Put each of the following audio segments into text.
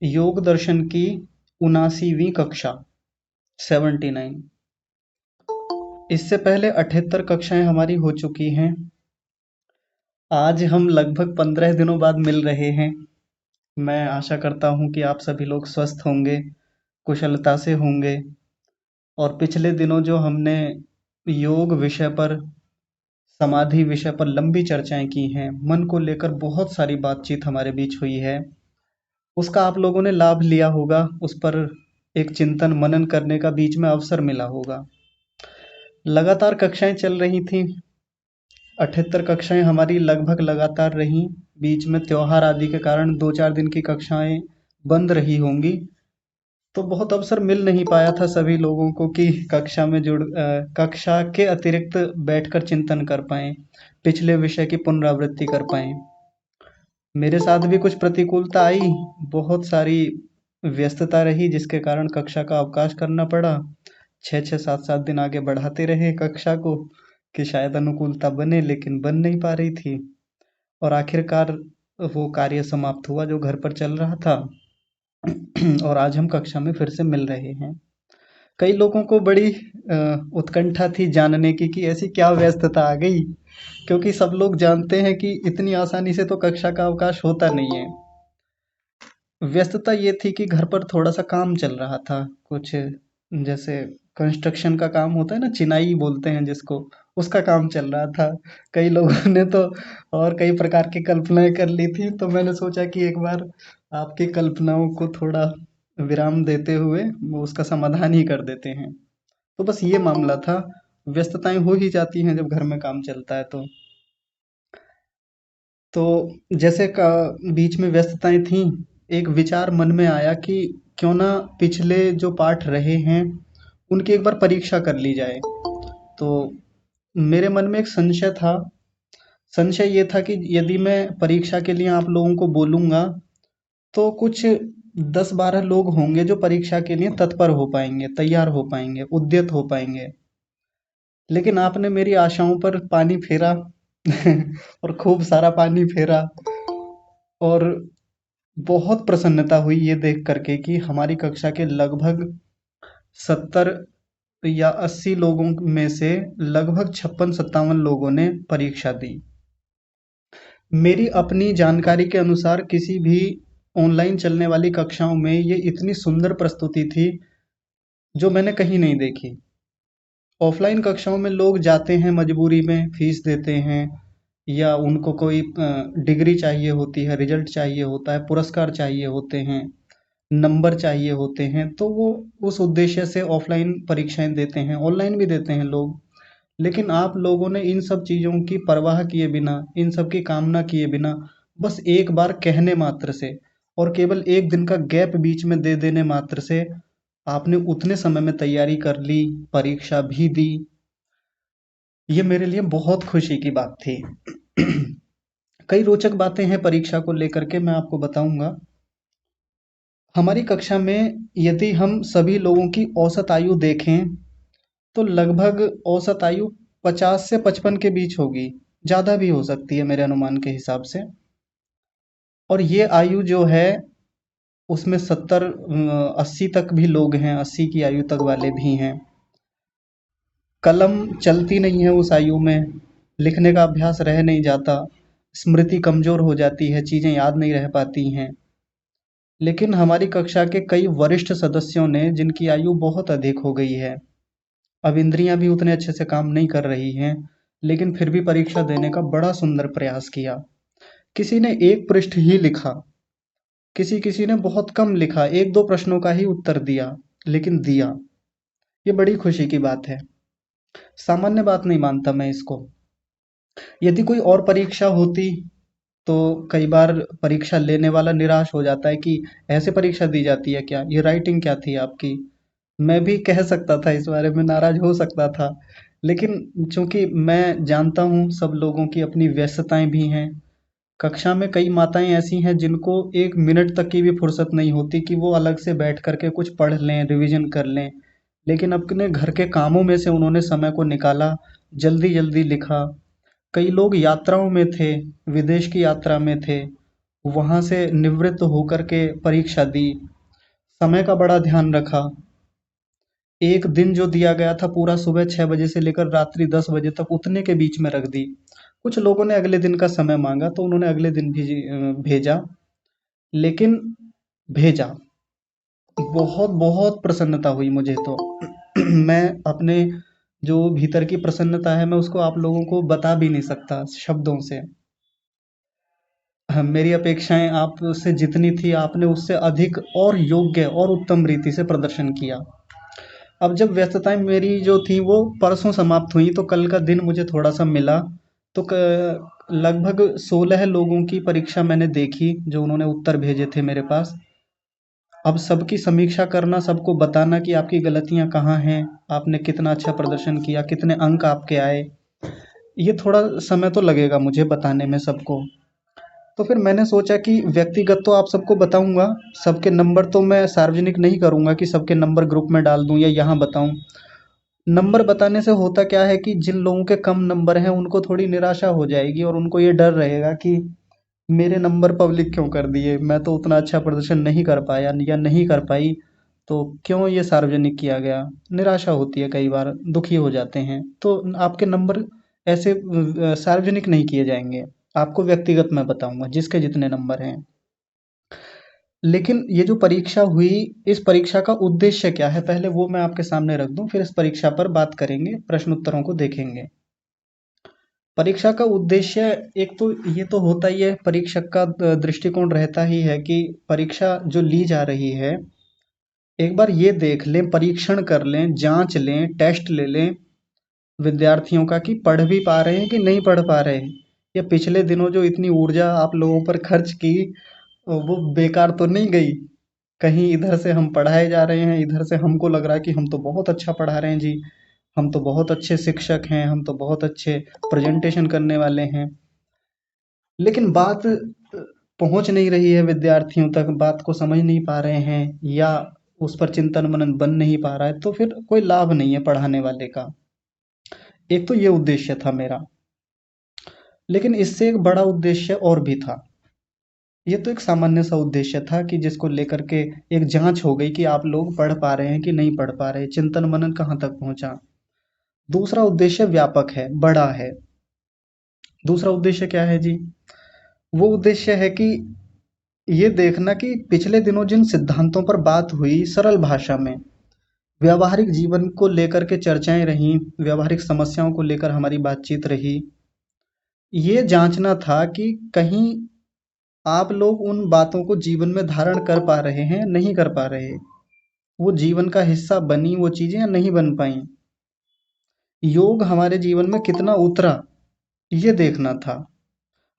योग दर्शन की 79वीं कक्षा 79। इससे पहले 78 कक्षाएं हमारी हो चुकी हैं। आज हम लगभग 15 दिनों बाद मिल रहे हैं। मैं आशा करता हूँ कि आप सभी लोग स्वस्थ होंगे, कुशलता से होंगे। और पिछले दिनों जो हमने योग विषय पर, समाधि विषय पर लंबी चर्चाएं की हैं, मन को लेकर बहुत सारी बातचीत हमारे बीच हुई है, उसका आप लोगों ने लाभ लिया होगा। उस पर एक चिंतन मनन करने का बीच में अवसर मिला होगा। लगातार कक्षाएं चल रही थीं। 78 कक्षाएं हमारी लगभग लगातार रहीं। बीच में त्योहार आदि के कारण 2-4 दिन की कक्षाएं बंद रही होंगी। तो बहुत अवसर मिल नहीं पाया था सभी लोगों को कि कक्षा के अतिरिक्त बैठकर चिंतन कर पाएँ, पिछले विषय की पुनरावृत्ति कर पाएँ। मेरे साथ भी कुछ प्रतिकूलता आई, बहुत सारी व्यस्तता रही जिसके कारण कक्षा का अवकाश करना पड़ा। 6-6, 7-7 दिन आगे बढ़ाते रहे कक्षा को कि शायद अनुकूलता बने, लेकिन बन नहीं पा रही थी। और आखिरकार वो कार्य समाप्त हुआ जो घर पर चल रहा था। और आज हम कक्षा में फिर से मिल रहे हैं। कई लोगों को बड़ी उत्कंठा थी जानने की कि ऐसी क्या व्यस्तता आ गई, क्योंकि सब लोग जानते हैं कि इतनी आसानी से तो कक्षा का अवकाश होता नहीं है। व्यस्तता ये थी कि घर पर थोड़ा-सा काम चल रहा था, कुछ जैसे कंस्ट्रक्शन का काम होता है ना, चिनाई बोलते हैं जिसको, उसका काम चल रहा था। कई लोगों ने तो और कई प्रकार की कल्पनाएँ कर ली थी, तो मैंने सोचा कि एक बार आपकी कल्पनाओं को थोड़ा विराम देते हुए वो उसका समाधान ही कर देते हैं। तो बस ये मामला था, व्यस्तताएँ हो ही जाती हैं जब घर में काम चलता है तो। तो जैसे का बीच में व्यस्तताएँ थीं, एक विचार मन में आया कि क्यों ना पिछले जो पाठ रहे हैं, उनकी एक बार परीक्षा कर ली जाए। तो मेरे मन में एक संशय था। संशय ये था कि यदि मैं परीक्षा के लिए आप लोगों को बोलूँगा, तो कुछ 10-12 लोग होंगे जो परीक्षा के लिए तत्पर हो पाएँगे, तैयार हो पाएँगे, उद्यत हो पाएँगे। लेकिन आपने मेरी आशाओं पर पानी फेरा और खूब सारा पानी फेरा। और बहुत प्रसन्नता हुई ये देख करके कि हमारी कक्षा के लगभग 70 या 80 लोगों में से लगभग 56-57 लोगों ने परीक्षा दी। मेरी अपनी जानकारी के अनुसार किसी भी ऑनलाइन चलने वाली कक्षाओं में ये इतनी सुंदर प्रस्तुति थी जो मैंने कहीं नहीं देखी। ऑफलाइन कक्षाओं में लोग जाते हैं मजबूरी में, फीस देते हैं, या उनको कोई डिग्री चाहिए होती है, रिजल्ट चाहिए होता है, पुरस्कार चाहिए होते हैं, नंबर चाहिए होते हैं, तो वो उस उद्देश्य से ऑफलाइन परीक्षाएं देते हैं, ऑनलाइन भी देते हैं लोग। लेकिन आप लोगों ने इन सब चीज़ों की परवाह किए बिना, इन सब की कामना किए बिना, बस एक बार कहने मात्र से और केवल एक दिन का गैप बीच में दे देने मात्र से आपने उतने समय में तैयारी कर ली, परीक्षा भी दी। ये मेरे लिए बहुत खुशी की बात थी। कई रोचक बातें हैं परीक्षा को लेकर के, मैं आपको बताऊंगा। हमारी कक्षा में यदि हम सभी लोगों की औसत आयु देखें, तो लगभग औसत आयु 50 से 55 के बीच होगी। ज़्यादा भी हो सकती है मेरे अनुमान के हिसाब से। और ये आयु जो है, उसमें 70 80 तक भी लोग हैं, 80 की आयु तक वाले भी हैं। कलम चलती नहीं है उस आयु में, लिखने का अभ्यास रह नहीं जाता, स्मृति कमज़ोर हो जाती है, चीज़ें याद नहीं रह पाती हैं। लेकिन हमारी कक्षा के कई वरिष्ठ सदस्यों ने, जिनकी आयु बहुत अधिक हो गई है, अब इंद्रियां भी उतने अच्छे से काम नहीं कर रही हैं, लेकिन फिर भी परीक्षा देने का बड़ा सुंदर प्रयास किया। किसी ने एक पृष्ठ ही लिखा, किसी किसी ने बहुत कम लिखा, एक दो प्रश्नों का ही उत्तर दिया, लेकिन दिया। ये बड़ी खुशी की बात है। सामान्य बात नहीं मानता मैं इसको। यदि कोई और परीक्षा होती तो कई बार परीक्षा लेने वाला निराश हो जाता है कि ऐसे परीक्षा दी जाती है क्या, ये राइटिंग क्या थी आपकी। मैं भी कह सकता था, इस बारे में नाराज हो सकता था, लेकिन चूंकि मैं जानता हूँ सब लोगों की अपनी व्यस्तताएं भी हैं। कक्षा में कई माताएं ऐसी हैं जिनको 1 मिनट तक की भी फुर्सत नहीं होती कि वो अलग से बैठ करके कुछ पढ़ लें, रिवीजन कर लें। लेकिन अपने घर के कामों में से उन्होंने समय को निकाला, जल्दी जल्दी लिखा। कई लोग यात्राओं में थे, विदेश की यात्रा में थे, वहाँ से निवृत्त होकर के परीक्षा दी। समय का बड़ा ध्यान रखा। एक दिन जो दिया गया था पूरा सुबह 6 बजे से लेकर रात्रि 10 बजे तक उतने के बीच में रख दी। कुछ लोगों ने अगले दिन का समय मांगा तो उन्होंने अगले दिन भी भेजा, लेकिन भेजा। बहुत बहुत प्रसन्नता हुई मुझे तो। मैं अपने जो भीतर की प्रसन्नता है मैं उसको आप लोगों को बता भी नहीं सकता शब्दों से। मेरी अपेक्षाएं आपसे जितनी थी आपने उससे अधिक और योग्य और उत्तम रीति से प्रदर्शन किया। अब जब व्यस्तताएं मेरी जो थी वो परसों समाप्त हुई तो कल का दिन मुझे थोड़ा सा मिला। तो लगभग 16 लोगों की परीक्षा मैंने देखी जो उन्होंने उत्तर भेजे थे मेरे पास। अब सबकी समीक्षा करना, सबको बताना कि आपकी गलतियां कहाँ हैं, आपने कितना अच्छा प्रदर्शन किया, कितने अंक आपके आए, ये थोड़ा समय तो लगेगा मुझे बताने में सबको। तो फिर मैंने सोचा कि व्यक्तिगत तो आप सबको बताऊंगा, सबके नंबर तो मैं सार्वजनिक नहीं करूंगा कि सबके नंबर ग्रुप में डाल दूं या यहाँ बताऊं। नंबर बताने से होता क्या है कि जिन लोगों के कम नंबर हैं उनको थोड़ी निराशा हो जाएगी और उनको ये डर रहेगा कि मेरे नंबर पब्लिक क्यों कर दिए, मैं तो उतना अच्छा प्रदर्शन नहीं कर पाया या नहीं कर पाई, तो क्यों ये सार्वजनिक किया गया। निराशा होती है, कई बार दुखी हो जाते हैं। तो आपके नंबर ऐसे सार्वजनिक नहीं किए जाएंगे, आपको व्यक्तिगत मैं बताऊंगा जिसके जितने नंबर हैं। लेकिन ये जो परीक्षा हुई, इस परीक्षा का उद्देश्य क्या है पहले वो मैं आपके सामने रख दूं, फिर इस परीक्षा पर बात करेंगे, प्रश्न उत्तरों को देखेंगे। परीक्षा का उद्देश्य एक तो ये तो होता ही है, परीक्षक का दृष्टिकोण रहता ही है कि परीक्षा जो ली जा रही है एक बार ये देख लें, परीक्षण कर लें, जांच लें, टेस्ट ले लें विद्यार्थियों का कि पढ़ भी पा रहे हैं कि नहीं पढ़ पा रहे हैं, या पिछले दिनों जो इतनी ऊर्जा आप लोगों पर खर्च की वो बेकार तो नहीं गई। कहीं इधर से हम पढ़ाए जा रहे हैं, इधर से हमको लग रहा है कि हम तो बहुत अच्छा पढ़ा रहे हैं जी, हम तो बहुत अच्छे शिक्षक हैं, हम तो बहुत अच्छे प्रेजेंटेशन करने वाले हैं, लेकिन बात पहुंच नहीं रही है विद्यार्थियों तक, बात को समझ नहीं पा रहे हैं या उस पर चिंतन मनन बन नहीं पा रहा है, तो फिर कोई लाभ नहीं है पढ़ाने वाले का। एक तो ये उद्देश्य था मेरा, लेकिन इससे एक बड़ा उद्देश्य और भी था। ये तो एक सामान्य सा उद्देश्य था कि जिसको लेकर के एक जांच हो गई कि आप लोग पढ़ पा रहे हैं कि नहीं पढ़ पा रहे, चिंतन मनन कहाँ तक पहुंचा। दूसरा उद्देश्य व्यापक है, बड़ा है। दूसरा उद्देश्य क्या है जी? वो उद्देश्य है कि ये देखना कि पिछले दिनों जिन सिद्धांतों पर बात हुई सरल भाषा में, व्यावहारिक जीवन को लेकर के चर्चाएं रहीं, व्यावहारिक समस्याओं को लेकर हमारी बातचीत रही, ये जांचना था कि कहीं आप लोग उन बातों को जीवन में धारण कर पा रहे हैं, नहीं कर पा रहे, वो जीवन का हिस्सा बनी वो चीजें या नहीं बन पाई, योग हमारे जीवन में कितना उतरा, ये देखना था।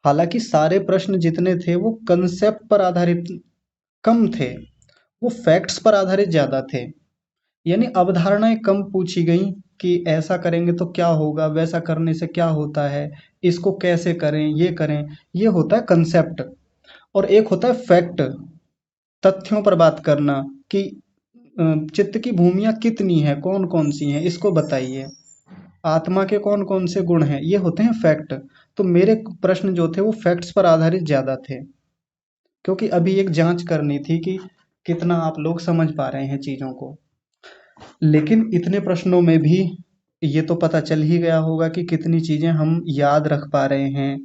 हालांकि सारे प्रश्न जितने थे वो कंसेप्ट पर आधारित कम थे, वो फैक्ट्स पर आधारित ज्यादा थे। यानी अवधारणाएं कम पूछी गई कि ऐसा करेंगे तो क्या होगा, वैसा करने से क्या होता है, इसको कैसे करें, ये करें। ये होता है कंसेप्ट। और एक होता है फैक्ट, तथ्यों पर बात करना कि चित्त की भूमियाँ कितनी हैं, कौन कौन सी हैं, इसको बताइए। आत्मा के कौन कौन से गुण हैं, ये होते हैं फैक्ट। तो मेरे प्रश्न जो थे वो फैक्ट्स पर आधारित ज्यादा थे, क्योंकि अभी एक जांच करनी थी कि कितना आप लोग समझ पा रहे हैं चीजों को। लेकिन इतने प्रश्नों में भी ये तो पता चल ही गया होगा कि कितनी चीजें हम याद रख पा रहे हैं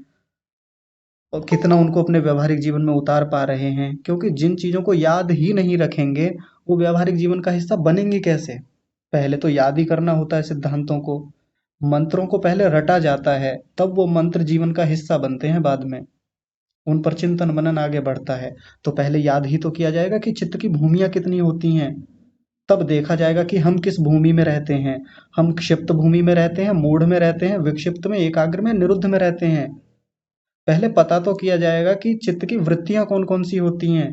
और कितना उनको अपने व्यावहारिक जीवन में उतार पा रहे हैं, क्योंकि जिन चीजों को याद ही नहीं रखेंगे वो व्यावहारिक जीवन का हिस्सा बनेंगे कैसे। पहले तो याद ही करना होता है सिद्धांतों को, मंत्रों को पहले रटा जाता है, तब वो मंत्र जीवन का हिस्सा बनते हैं बाद में, उन पर चिंतन मनन आगे बढ़ता है। तो पहले याद ही तो किया जाएगा कि चित्त की भूमियाँ कितनी होती हैं, तब देखा जाएगा कि हम किस भूमि में रहते हैं। हम क्षिप्त भूमि में रहते हैं, मूढ़ में रहते हैं, विक्षिप्त में, एकाग्र में, निरुद्ध में रहते हैं। पहले पता तो किया जाएगा कि चित्त की वृत्तियां कौन कौन सी होती हैं,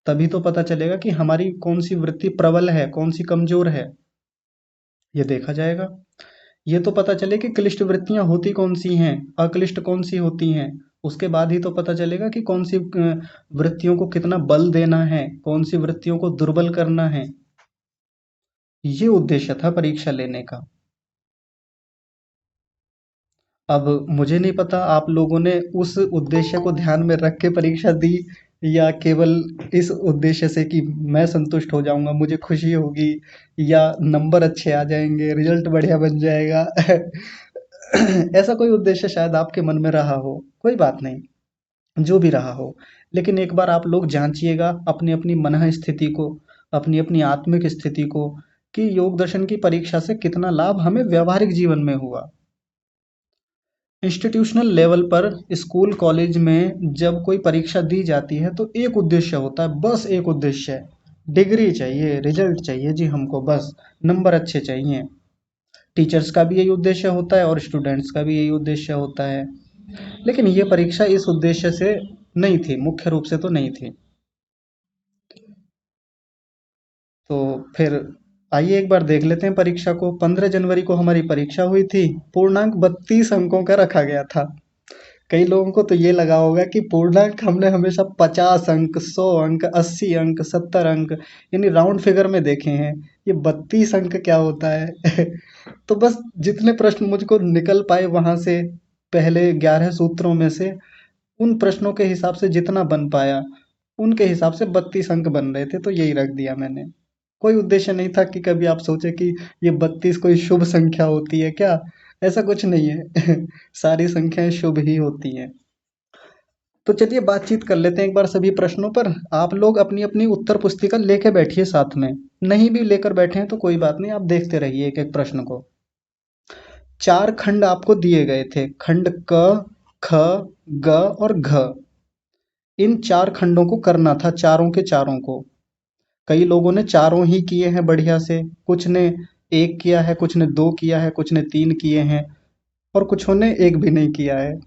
तभी तो पता चलेगा कि हमारी कौन सी वृत्ति प्रबल है, कौन सी कमजोर है, ये देखा जाएगा। ये तो पता चले कि क्लिष्ट वृत्तियां होती कौन सी हैं, अक्लिष्ट कौन सी होती हैं। उसके बाद ही तो पता चलेगा कि कौन सी वृत्तियों को कितना बल देना है, कौन सी वृत्तियों को दुर्बल करना है। ये उद्देश्य था परीक्षा लेने का। अब मुझे नहीं पता आप लोगों ने उस उद्देश्य को ध्यान में रख के परीक्षा दी, या केवल इस उद्देश्य से कि मैं संतुष्ट हो जाऊंगा, मुझे खुशी होगी, या नंबर अच्छे आ जाएंगे, रिजल्ट बढ़िया बन जाएगा। ऐसा कोई उद्देश्य शायद आपके मन में रहा हो, कोई बात नहीं, जो भी रहा हो। लेकिन एक बार आप लोग जांचिएगा अपनी अपनी मन स्थिति को, अपनी अपनी आत्मिक स्थिति को, कि योग दर्शन की परीक्षा से कितना लाभ हमें व्यवहारिक जीवन में हुआ। इंस्टीट्यूशनल लेवल पर स्कूल कॉलेज में जब कोई परीक्षा दी जाती है तो एक उद्देश्य होता है, बस एक उद्देश्य है, डिग्री चाहिए, रिजल्ट चाहिए जी हमको, बस नंबर अच्छे चाहिए। टीचर्स का भी यही उद्देश्य होता है और स्टूडेंट्स का भी यही उद्देश्य होता है। लेकिन ये परीक्षा इस उद्देश्य से नहीं थी, मुख्य रूप से तो नहीं थी। तो फिर आइए एक बार देख लेते हैं परीक्षा को। 15 जनवरी को हमारी परीक्षा हुई थी। पूर्णांक 32 अंकों का रखा गया था। कई लोगों को तो ये लगा होगा कि पूर्णांक हमने हमेशा 50 अंक, 100 अंक, 80 अंक, 70 अंक, यानी राउंड फिगर में देखे हैं। ये 32 अंक क्या होता है? तो बस जितने प्रश्न मुझको निकल पाए वहां से, पहले 11 सूत्रों में से, उन प्रश्नों के हिसाब से जितना बन पाया, उनके हिसाब से 32 अंक बन रहे थे, तो यही रख दिया मैंने। कोई उद्देश्य नहीं था कि कभी आप सोचे कि ये 32 कोई शुभ संख्या होती है क्या? ऐसा कुछ नहीं है। सारी संख्याएं शुभ ही होती हैं। तो चलिए बातचीत कर लेते हैं एक बार सभी प्रश्नों पर। आप लोग अपनी अपनी उत्तर पुस्तिका लेके बैठिए साथ में। नहीं भी लेकर बैठे हैं तो कोई बात नहीं, आप देखते रहिए एक एक प्रश्न को। 4 खंड आपको दिए गए थे, खंड क, ख, ग और घ। इन 4 खंडों को करना था, चारों के चारों को। कई लोगों ने चारों ही किए हैं बढ़िया से, कुछ ने एक किया है, कुछ ने दो किया है, कुछ ने 3 किए हैं, और कुछों ने एक भी नहीं किया है।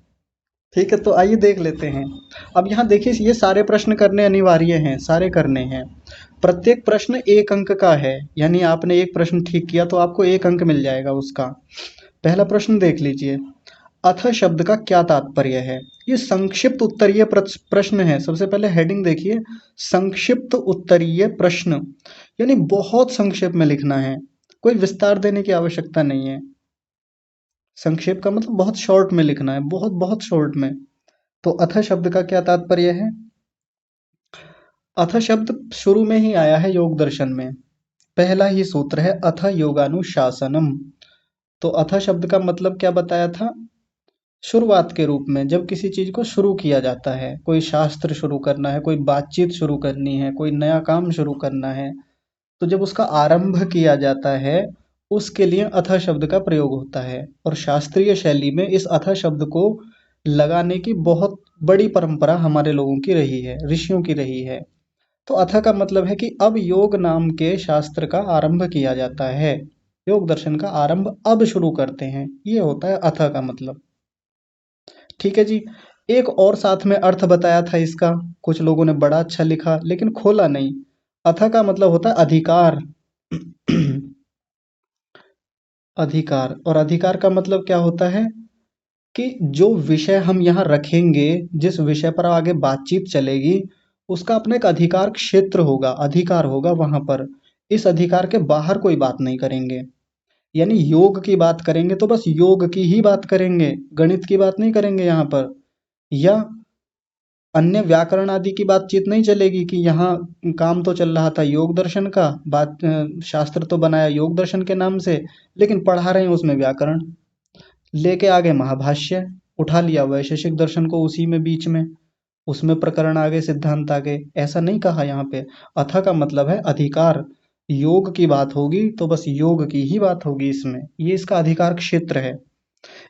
ठीक है, तो आइए देख लेते हैं। अब यहाँ देखिए, ये सारे प्रश्न करने अनिवार्य हैं, सारे करने हैं। प्रत्येक प्रश्न 1 अंक का है, यानी आपने एक प्रश्न ठीक किया तो आपको 1 अंक मिल जाएगा उसका। पहला प्रश्न देख लीजिए। अथ शब्द का क्या तात्पर्य है? ये संक्षिप्त उत्तरीय प्रश्न है। सबसे पहले हेडिंग देखिए, संक्षिप्त उत्तरीय प्रश्न, यानी बहुत संक्षेप में लिखना है, कोई विस्तार देने की आवश्यकता नहीं है। संक्षेप का मतलब बहुत शॉर्ट में लिखना है, बहुत बहुत शॉर्ट में। तो अथ शब्द का क्या तात्पर्य है? अथ शब्द शुरू में ही आया है योग दर्शन में। पहला ही सूत्र है अथ योगानुशासनम। तो अथ शब्द का मतलब क्या बताया था? शुरुआत के रूप में, जब किसी चीज को शुरू किया जाता है, कोई शास्त्र शुरू करना है, कोई बातचीत शुरू करनी है, कोई नया काम शुरू करना है, तो जब उसका आरंभ किया जाता है, उसके लिए अथ शब्द का प्रयोग होता है। और शास्त्रीय शैली में इस अथ शब्द को लगाने की बहुत बड़ी परंपरा हमारे लोगों की रही है, ऋषियों की रही है। तो अथ का मतलब है कि अब योग नाम के शास्त्र का आरंभ किया जाता है, योग दर्शन का आरंभ अब शुरू करते हैं, ये होता है अथ का मतलब। ठीक है जी। एक और साथ में अर्थ बताया था इसका, कुछ लोगों ने बड़ा अच्छा लिखा लेकिन खोला नहीं। अथ का मतलब होता है अधिकार। अधिकार, और अधिकार का मतलब क्या होता है कि जो विषय हम यहाँ रखेंगे, जिस विषय पर आगे बातचीत चलेगी, उसका अपना एक अधिकार क्षेत्र होगा, अधिकार होगा वहां पर। इस अधिकार के बाहर कोई बात नहीं करेंगे। यानी योग की बात करेंगे तो बस योग की ही बात करेंगे, गणित की बात नहीं करेंगे यहाँ पर, या अन्य व्याकरण आदि की बातचीत नहीं चलेगी कि यहाँ काम तो चल रहा था योग दर्शन का, शास्त्र तो बनाया योग दर्शन के नाम से, लेकिन पढ़ा रहे हैं उसमें व्याकरण। लेके आगे महाभाष्य, उठा लिया वैशेषिक दर्शन को उसी में बीच में, उसमें प्रकरण आगे, सिद्धांत आगे, ऐसा नहीं कहा यहाँ पे। अथ का मतलब है अधिकार। योग की बात होगी तो बस योग की ही बात होगी इसमें, ये इसका अधिकार क्षेत्र है।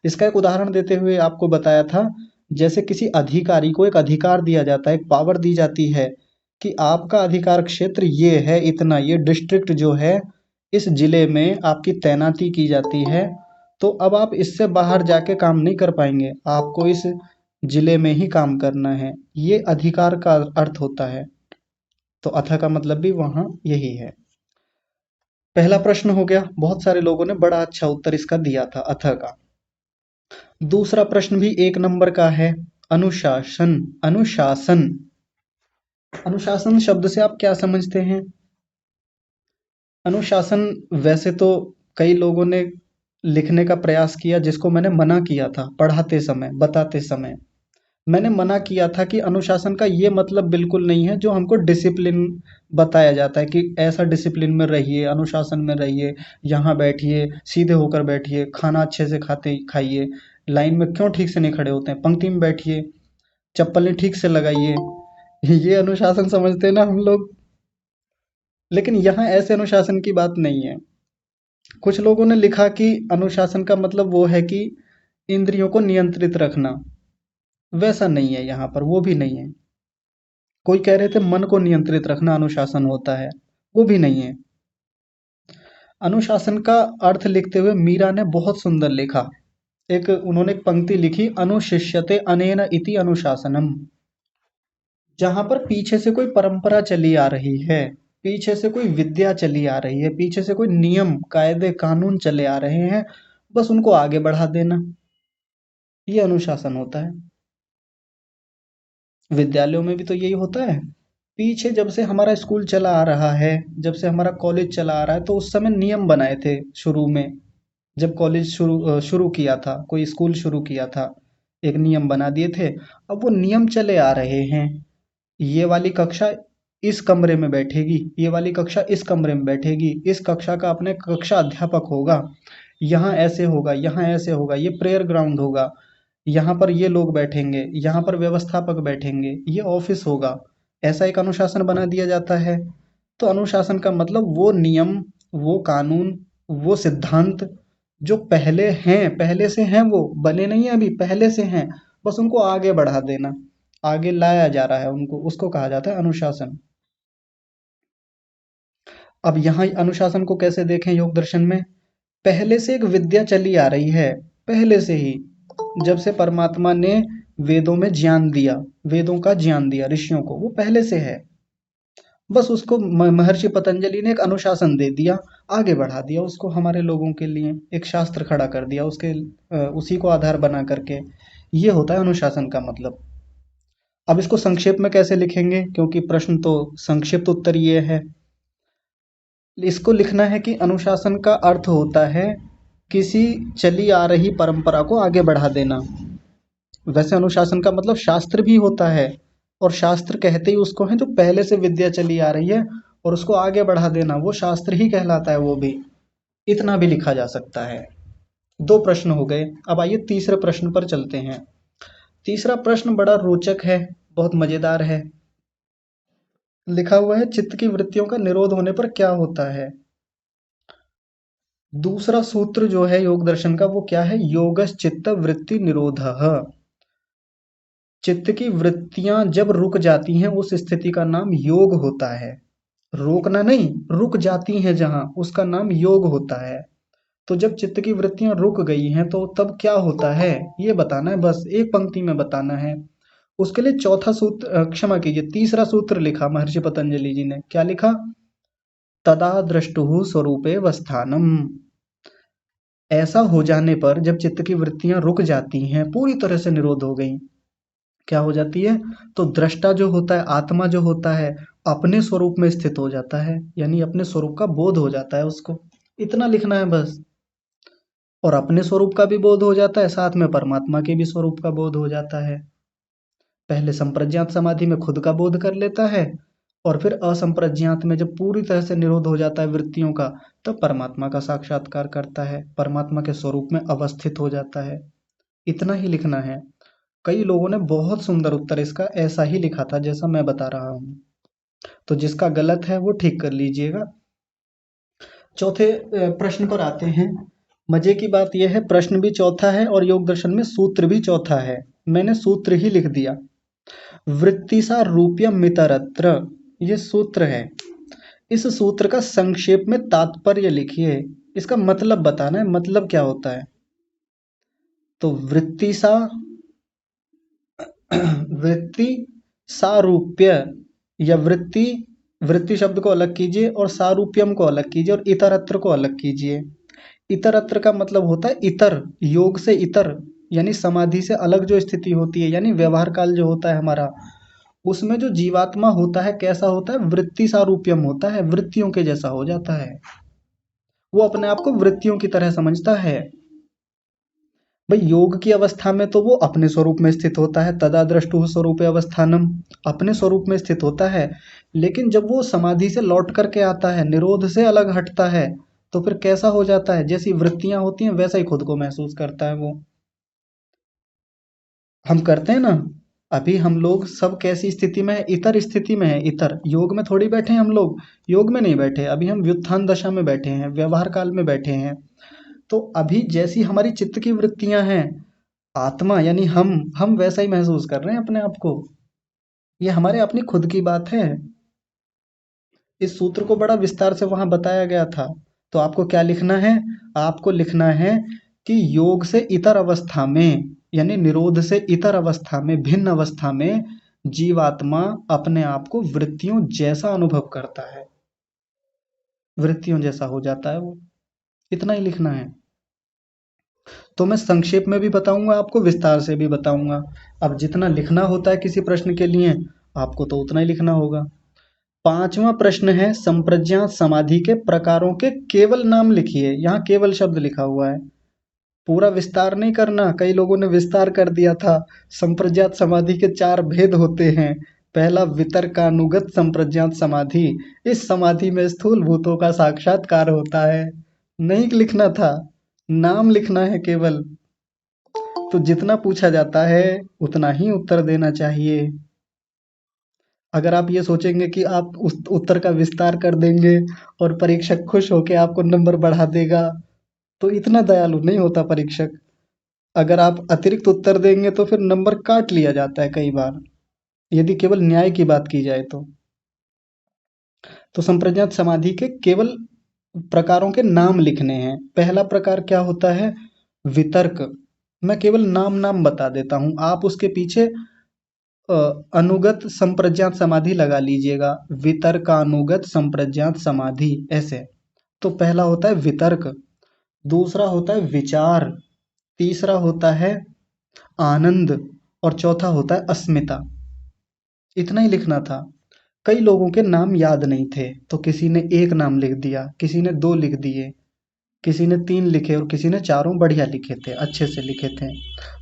इसका एक उदाहरण देते हुए आपको बताया था, जैसे किसी अधिकारी को एक अधिकार दिया जाता है, एक पावर दी जाती है कि आपका अधिकार क्षेत्र ये है, इतना, ये डिस्ट्रिक्ट जो है, इस जिले में आपकी तैनाती की जाती है, तो अब आप इससे बाहर जाके काम नहीं कर पाएंगे, आपको इस जिले में ही काम करना है, ये अधिकार का अर्थ होता है। तो अथ का मतलब भी वहां यही है। पहला प्रश्न हो गया, बहुत सारे लोगों ने बड़ा अच्छा उत्तर इसका दिया था अथ का। दूसरा प्रश्न भी 1 नंबर का है, अनुशासन। अनुशासन, अनुशासन शब्द से आप क्या समझते हैं? अनुशासन, वैसे तो कई लोगों ने लिखने का प्रयास किया, जिसको मैंने मना किया था पढ़ाते समय, बताते समय। मैंने मना किया था कि अनुशासन का ये मतलब बिल्कुल नहीं है जो हमको डिसिप्लिन बताया जाता है कि ऐसा डिसिप्लिन में रहिए, अनुशासन में रहिए, यहाँ बैठिए, सीधे होकर बैठिए, खाना अच्छे से खाते खाइए, लाइन में क्यों ठीक से नहीं खड़े होते हैं, पंक्ति में बैठिए, चप्पलें ठीक से लगाइए। ये अनुशासन समझते हैं ना हम लोग। लेकिन यहाँ ऐसे अनुशासन की बात नहीं है। कुछ लोगों ने लिखा कि अनुशासन का मतलब वो है कि इंद्रियों को नियंत्रित रखना। वैसा नहीं है, यहाँ पर वो भी नहीं है। कोई कह रहे थे मन को नियंत्रित रखना अनुशासन होता है, वो भी नहीं है। अनुशासन का अर्थ लिखते हुए मीरा ने बहुत सुंदर लिखा। उन्होंने एक पंक्ति लिखी, अनुशिष्यते अनेन इति अनुशासनम। जहां पर पीछे से कोई परंपरा चली आ रही है, पीछे से कोई विद्या चली आ रही है, पीछे से कोई नियम कायदे कानून चले आ रहे हैं, बस उनको आगे बढ़ा देना, ये अनुशासन होता है। विद्यालयों में भी तो यही होता है। पीछे जब से हमारा स्कूल चला आ रहा है, जब से हमारा कॉलेज चला आ रहा है, तो उस समय नियम बनाए थे शुरू में। जब कॉलेज शुरू किया था, कोई स्कूल शुरू किया था, एक नियम बना दिए थे। अब वो नियम चले आ रहे हैं, ये वाली कक्षा इस कमरे में बैठेगी, ये वाली कक्षा इस कमरे में बैठेगी, इस कक्षा का अपने कक्षा अध्यापक होगा, यहाँ ऐसे होगा, यहाँ ऐसे होगा, ये प्रेयर ग्राउंड होगा, यहाँ पर ये लोग बैठेंगे, यहाँ पर व्यवस्थापक बैठेंगे, ये ऑफिस होगा। ऐसा एक अनुशासन बना दिया जाता है। तो अनुशासन का मतलब वो नियम, वो कानून, वो सिद्धांत जो पहले हैं, पहले से हैं, वो बने नहीं है अभी, पहले से हैं, बस उनको आगे बढ़ा देना, आगे लाया जा रहा है उनको, उसको कहा जाता है अनुशासन। अब यहाँ अनुशासन को कैसे देखें योग दर्शन में? पहले से एक विद्या चली आ रही है, पहले से ही, जब से परमात्मा ने वेदों में ज्ञान दिया, वेदों का ज्ञान दिया ऋषियों को, वो पहले से है। बस उसको महर्षि पतंजलि ने एक अनुशासन दे दिया, आगे बढ़ा दिया उसको हमारे लोगों के लिए, एक शास्त्र खड़ा कर दिया उसके, उसी को आधार बना करके। ये होता है अनुशासन का मतलब। अब इसको संक्षेप में कैसे लिखेंगे, क्योंकि प्रश्न तो संक्षिप्त उत्तर ये है। इसको लिखना है कि अनुशासन का अर्थ होता है किसी चली आ रही परंपरा को आगे बढ़ा देना। वैसे अनुशासन का मतलब शास्त्र भी होता है, और शास्त्र कहते ही उसको है जो पहले से विद्या चली आ रही है, और उसको आगे बढ़ा देना वो शास्त्र ही कहलाता है। वो भी इतना भी लिखा जा सकता है। दो प्रश्न हो गए। अब आइए तीसरे प्रश्न पर चलते हैं। तीसरा प्रश्न बड़ा रोचक है, बहुत मजेदार है। लिखा हुआ है, चित्त की वृत्तियों का निरोध होने पर क्या होता है। दूसरा सूत्र जो है योग दर्शन का, वो क्या है? योगश् चित्त वृत्ति निरोधः। चित्त की वृत्तियां जब रुक जाती हैं, उस स्थिति का नाम योग होता है। रोकना नहीं, रुक जाती हैं जहां, उसका नाम योग होता है। तो जब चित्त की वृत्तियां रुक गई हैं, तो तब क्या होता है, ये बताना है, बस एक पंक्ति में बताना है। उसके लिए चौथा सूत्र, क्षमा कीजिए, तीसरा सूत्र लिखा महर्षि पतंजलि जी ने। क्या लिखा? तदा द्रष्टुः स्वरूपे वस्थानम। ऐसा हो जाने पर, जब चित्त की वृत्तियां रुक जाती हैं, पूरी तरह से निरोध हो गई, क्या हो जाती है? तो दृष्टा जो होता है, आत्मा जो होता है, अपने स्वरूप में स्थित हो जाता है, यानी अपने स्वरूप का बोध हो जाता है उसको। इतना लिखना है बस। और अपने स्वरूप का भी बोध हो जाता है, साथ में परमात्मा के भी स्वरूप का बोध हो जाता है। पहले संप्रज्ञात समाधि में खुद का बोध कर लेता है, और फिर असंप्रज्ञात में जब पूरी तरह से निरोध हो जाता है वृत्तियों का, तब परमात्मा का साक्षात्कार करता है, परमात्मा के स्वरूप में अवस्थित हो जाता है। इतना ही लिखना है। कई लोगों ने बहुत सुंदर उत्तर इसका ऐसा ही लिखा था जैसा मैं बता रहा हूँ, तो जिसका गलत है वो ठीक कर लीजिएगा। चौथे प्रश्न पर आते हैं। मजे की बात यह है, प्रश्न भी चौथा है और योग दर्शन में सूत्र भी चौथा है। मैंने सूत्र ही लिख दिया। वृत्तिसा रूप्यम मितरत्र, ये सूत्र है। इस सूत्र का संक्षेप में तात्पर्य लिखिए, इसका मतलब बताना है, मतलब क्या होता है। तो वृत्तिसा, वृत्ति सारूप्य, या वृत्ति, वृत्ति शब्द को अलग कीजिए और सारूप्यम को अलग कीजिए और इतरत्र को अलग कीजिए। इतरत्र का मतलब होता है इतर, योग से इतर, यानी समाधि से अलग जो स्थिति होती है, यानी व्यवहार काल जो होता है हमारा, उसमें जो जीवात्मा होता है कैसा होता है? वृत्ति सारूप्यम होता है, वृत्तियों के जैसा हो जाता है। वो अपने आप को वृत्तियों की तरह समझता है। भाई योग की अवस्था में तो वो अपने स्वरूप में स्थित होता है, तदा द्रष्टुः स्वरूपे अवस्थानम, अपने स्वरूप में स्थित होता है। लेकिन जब वो समाधि से लौट करके आता है, निरोध से अलग हटता है, तो फिर कैसा हो जाता है? जैसी वृत्तियां होती हैं वैसा ही खुद को महसूस करता है वो। हम करते हैं ना, अभी हम लोग सब कैसी स्थिति में है? इतर स्थिति में है। इतर योग में थोड़ी बैठे हैं हम लोग, योग में नहीं बैठे, अभी हम व्युत्थान दशा में बैठे हैं, व्यवहार काल में बैठे हैं। तो अभी जैसी हमारी चित्त की वृत्तियां हैं, आत्मा यानी हम वैसा ही महसूस कर रहे हैं अपने आप को। ये हमारे अपनी खुद की बात है। इस सूत्र को बड़ा विस्तार से वहां बताया गया था। तो आपको क्या लिखना है? आपको लिखना है कि योग से इतर अवस्था में, यानी निरोध से इतर अवस्था में, भिन्न अवस्था में जीवात्मा अपने आप को वृत्तियों जैसा अनुभव करता है, वृत्तियों जैसा हो जाता है वो। इतना ही लिखना है। तो मैं संक्षेप में भी बताऊंगा आपको, विस्तार से भी बताऊंगा। अब जितना लिखना होता है किसी प्रश्न के लिए, आपको तो उतना ही लिखना होगा। पांचवा प्रश्न है, संप्रज्ञात समाधि के प्रकारों के केवल नाम लिखिए। यहाँ केवल शब्द लिखा हुआ है, पूरा विस्तार नहीं करना। कई लोगों ने विस्तार कर दिया था। संप्रज्ञात समाधि के चार भेद होते हैं। पहला वितर्कानुगत संप्रज्ञात समाधि, इस समाधि में स्थूल भूतों का साक्षात्कार होता है। नहीं लिखना था, नाम लिखना है केवल। तो जितना पूछा जाता है उतना ही उत्तर देना चाहिए। अगर आप ये सोचेंगे कि आप उस उत्तर का विस्तार कर देंगे और परीक्षक खुश होकर आपको नंबर बढ़ा देगा, तो इतना दयालु नहीं होता परीक्षक। अगर आप अतिरिक्त उत्तर देंगे तो फिर नंबर काट लिया जाता है कई बार, यदि केवल न्याय की बात की जाए तो। संप्रज्ञात समाधि के केवल प्रकारों के नाम लिखने हैं। पहला प्रकार क्या होता है? वितर्क। मैं केवल नाम नाम बता देता हूं, आप उसके पीछे अ, अनुगत संप्रज्ञात समाधि लगा लीजिएगा। वितर्कानुगत संप्रज्ञात समाधि, ऐसे। तो पहला होता है वितर्क, दूसरा होता है विचार, तीसरा होता है आनंद, और चौथा होता है अस्मिता। इतना ही लिखना था। कई लोगों के नाम याद नहीं थे, तो किसी ने एक नाम लिख दिया, किसी ने दो लिख दिए, किसी ने तीन लिखे, और किसी ने चारों बढ़िया लिखे थे, अच्छे से लिखे थे।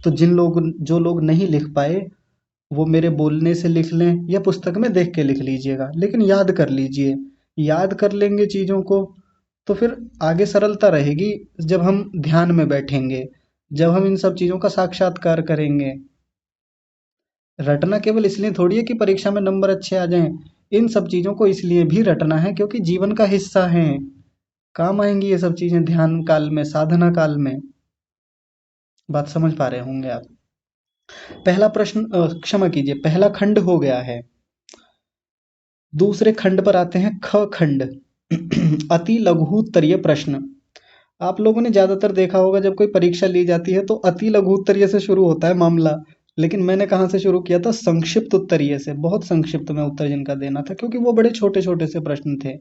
तो जो लोग नहीं लिख पाए, वो मेरे बोलने से लिख लें या पुस्तक में देख के लिख लीजिएगा, लेकिन याद कर लीजिए। याद कर लेंगे चीज़ों को तो फिर आगे सरलता रहेगी। जब हम ध्यान में बैठेंगे, जब हम इन सब चीज़ों का साक्षात्कार करेंगे। रटना केवल इसलिए थोड़ी है कि परीक्षा में नंबर अच्छे आ जाएं। इन सब चीज़ों को इसलिए भी रटना है क्योंकि जीवन का हिस्सा है, काम आएंगी ये सब चीज़ें ध्यान काल में, साधना काल में। बात समझ पा रहे होंगे आप। पहला प्रश्न, क्षमा कीजिए, पहला खंड हो गया है। दूसरे खंड पर आते हैं, ख खंड। अति लघु उत्तरीय प्रश्न। आप लोगों ने ज्यादातर देखा होगा जब कोई परीक्षा ली जाती है तो अति लघु उत्तरीय से शुरू होता है मामला। लेकिन मैंने कहाँ से शुरू किया था? संक्षिप्त उत्तरीय से। बहुत संक्षिप्त में उत्तर जिनका देना था, क्योंकि वो बड़े छोटे छोटे से प्रश्न थे।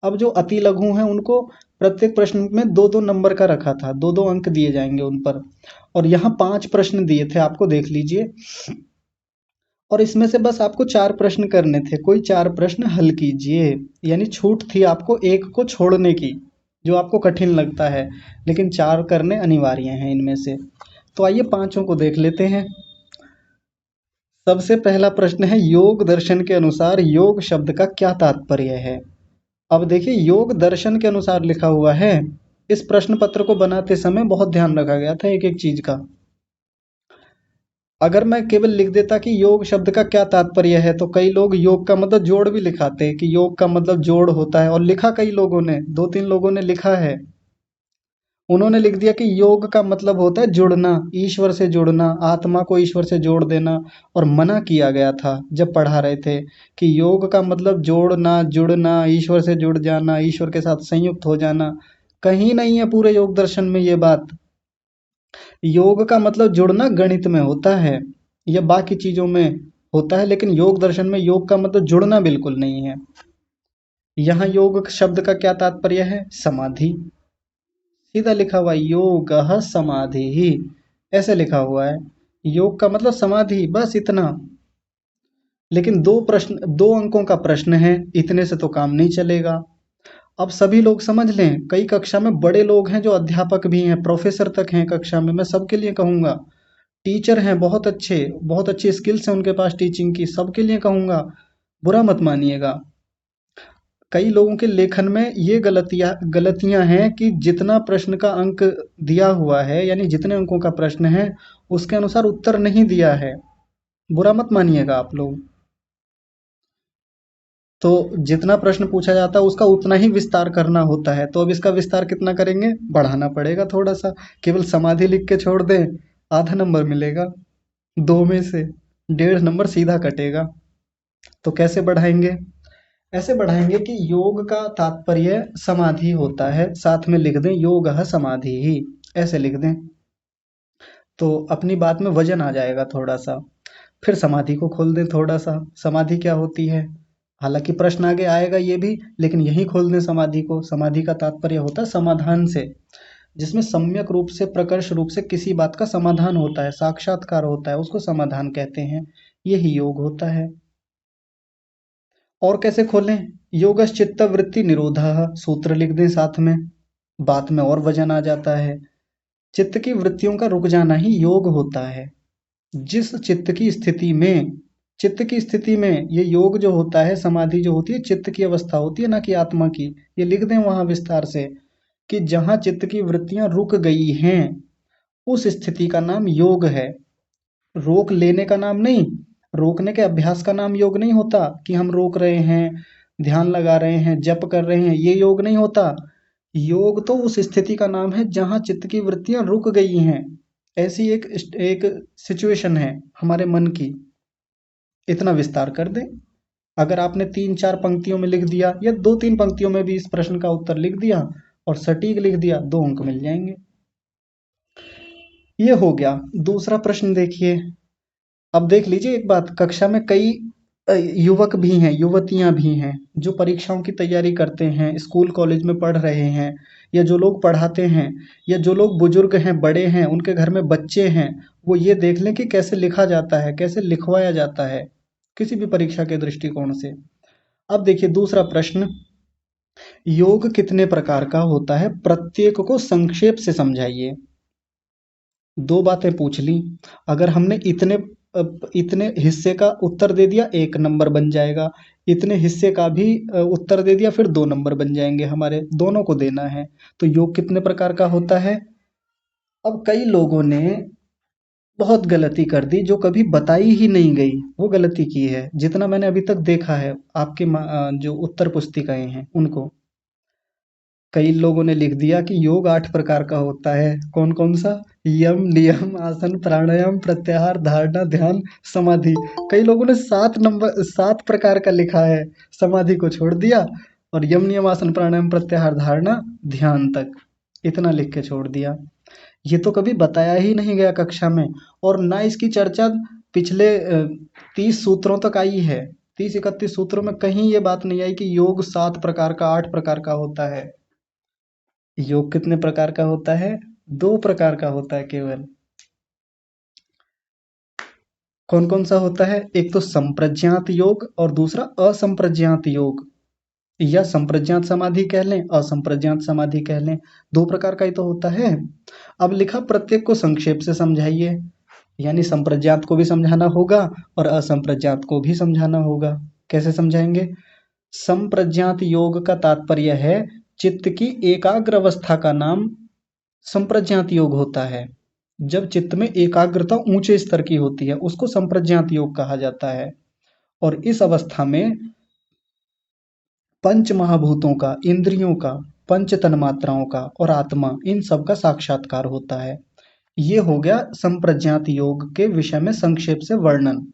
अब जो अति लघु हैं उनको प्रत्येक प्रश्न में दो दो नंबर का रखा था, दो दो अंक दिए जाएंगे उन पर। और यहाँ 5 प्रश्न दिए थे, आपको देख लीजिए। और इसमें से बस आपको 4 प्रश्न करने थे, कोई 4 प्रश्न हल कीजिए। यानी छूट थी आपको एक को छोड़ने की, जो आपको कठिन लगता है, लेकिन 4 करने अनिवार्य हैं इनमें से। तो आइए पांचों को देख लेते हैं। सबसे पहला प्रश्न है, योग दर्शन के अनुसार योग शब्द का क्या तात्पर्य है? अब देखिए, योग दर्शन के अनुसार लिखा हुआ है। इस प्रश्न पत्र को बनाते समय बहुत ध्यान रखा गया था एक एक चीज का। अगर मैं केवल लिख देता कि योग शब्द का क्या तात्पर्य है, तो कई लोग योग का मतलब जोड़ भी लिखाते हैं कि योग का मतलब जोड़ होता है, और लिखा कई लोगों ने, 2-3 लोगों ने लिखा है। उन्होंने लिख दिया कि योग का मतलब होता है जुड़ना, ईश्वर से जुड़ना, आत्मा को ईश्वर से जोड़ देना। और मना किया गया था जब पढ़ा रहे थे कि योग का मतलब जोड़ना, जुड़ना, ईश्वर से जुड़ जाना, ईश्वर के साथ संयुक्त हो जाना। कहीं नहीं है पूरे योग दर्शन में ये बात। योग का मतलब जुड़ना गणित में होता है या बाकी चीजों में होता है, लेकिन योग दर्शन में योग का मतलब जुड़ना बिल्कुल नहीं है। यहाँ योग शब्द का क्या तात्पर्य है? समाधि। सीधा लिखा हुआ है, योग समाधि ही, ऐसे लिखा हुआ है। योग का मतलब समाधि, बस इतना। लेकिन 2 अंकों का प्रश्न है, इतने से तो काम नहीं चलेगा। अब सभी लोग समझ लें, कई कक्षा में बड़े लोग हैं जो अध्यापक भी हैं, प्रोफेसर तक हैं कक्षा में, मैं सबके लिए कहूँगा। टीचर हैं बहुत अच्छी स्किल्स हैं उनके पास टीचिंग की, सबके लिए कहूँगा, बुरा मत मानिएगा। कई लोगों के लेखन में ये गलतियां हैं कि जितना प्रश्न का अंक दिया हुआ है, यानी जितने अंकों का प्रश्न है उसके अनुसार उत्तर नहीं दिया है। बुरा मत मानिएगा आप लोग। तो जितना प्रश्न पूछा जाता है उसका उतना ही विस्तार करना होता है, तो अब इसका विस्तार कितना करेंगे, बढ़ाना पड़ेगा थोड़ा सा। केवल समाधि लिख के छोड़ दें, आधा नंबर मिलेगा, दो में से 1.5 नंबर सीधा कटेगा। तो कैसे बढ़ाएंगे? ऐसे बढ़ाएंगे कि योग का तात्पर्य समाधि होता है, साथ में लिख दें योगः समाधि ही, ऐसे लिख दें, तो अपनी बात में वजन आ जाएगा थोड़ा सा। फिर समाधि को खोल दें थोड़ा सा, समाधि क्या होती है, हालांकि प्रश्न आगे आएगा ये भी, लेकिन यही खोल दें समाधि को। समाधि का तात्पर्य होता है समाधान से, जिसमें सम्यक रूप से प्रकर्ष रूप से किसी बात का समाधान होता है, साक्षात्कार होता है, उसको समाधान कहते हैं। यही योग होता है। और कैसे खोलें? योगश्चित्त वृत्ति निरोधः, सूत्र लिख दें साथ में, बात में और वजन आ जाता है। चित्त की वृत्तियों का रुक जाना ही योग होता है। जिस चित्त की स्थिति में ये योग जो होता है, समाधि जो होती है, चित्त की अवस्था होती है, ना कि आत्मा की। ये लिख दें वहां विस्तार से कि जहां चित्त की वृत्तियां रुक गई हैं, उस स्थिति का नाम योग है। रोक लेने का नाम नहीं, रोकने के अभ्यास का नाम योग नहीं होता कि हम रोक रहे हैं, ध्यान लगा रहे हैं, जप कर रहे हैं, ये योग नहीं होता। योग तो उस स्थिति का नाम है जहां चित्त की वृत्तियां रुक गई हैं। ऐसी एक सिचुएशन है हमारे मन की। इतना विस्तार कर दें। अगर आपने 3-4 पंक्तियों में लिख दिया या 2-3 पंक्तियों में भी इस प्रश्न का उत्तर लिख दिया और सटीक लिख दिया, 2 अंक मिल जाएंगे। ये हो गया। दूसरा प्रश्न देखिए। अब देख लीजिए एक बात, कक्षा में कई युवक भी हैं, युवतियां भी हैं जो परीक्षाओं की तैयारी करते हैं, स्कूल कॉलेज में पढ़ रहे हैं, या जो लोग पढ़ाते हैं, या जो लोग बुजुर्ग हैं, बड़े हैं, उनके घर में बच्चे हैं, वो ये देख लें कि कैसे लिखा जाता है, कैसे लिखवाया जाता है, किसी भी परीक्षा के दृष्टिकोण से। अब देखिए दूसरा प्रश्न, योग कितने प्रकार का होता है, प्रत्येक को संक्षेप से समझाइए। दो बातें पूछ ली, अगर हमने इतने हिस्से का उत्तर दे दिया 1 नंबर बन जाएगा, इतने हिस्से का भी उत्तर दे दिया फिर 2 नंबर बन जाएंगे, हमारे दोनों को देना है। तो योग कितने प्रकार का होता है? अब कई लोगों ने बहुत गलती कर दी, जो कभी बताई ही नहीं गई वो गलती की है, जितना मैंने अभी तक देखा है आपके जो उत्तर पुस्तिकाएं हैं उनको। कई लोगों ने लिख दिया कि योग 8 प्रकार का होता है। कौन कौन सा? यम, नियम, आसन, प्राणायाम, प्रत्याहार, धारणा, ध्यान, समाधि। कई लोगों ने 7 प्रकार का लिखा है, समाधि को छोड़ दिया, और यम, नियम, आसन, प्राणायाम, प्रत्याहार, धारणा, ध्यान तक इतना लिख के छोड़ दिया। ये तो कभी बताया ही नहीं गया कक्षा में, और ना इसकी चर्चा पिछले 30 सूत्रों तक आई है। 30-31 सूत्रों में कहीं ये बात नहीं आई कि योग 7 प्रकार का, 8 प्रकार का होता है। योग कितने प्रकार का होता है? 2 प्रकार का होता है केवल। कौन कौन सा होता है? एक तो संप्रज्ञात योग और दूसरा असंप्रज्ञात योग, या संप्रज्ञात समाधि कह लें, असंप्रज्ञात समाधि कह लें। 2 प्रकार का ही तो होता है। अब लिखा प्रत्येक को संक्षेप से समझाइए, यानी संप्रज्ञात को भी समझाना होगा और असंप्रज्ञात को भी समझाना होगा। कैसे समझाएंगे? संप्रज्ञात योग का तात्पर्य है चित्त की एकाग्र अवस्था का नाम संप्रज्ञात योग होता है। जब चित्त में एकाग्रता ऊंचे स्तर की होती है उसको संप्रज्ञात योग कहा जाता है। और इस अवस्था में पंच महाभूतों का, इंद्रियों का, पंच तन्मात्राओं का और आत्मा, इन सब का साक्षात्कार होता है। ये हो गया संप्रज्ञात योग के विषय में संक्षेप से वर्णन।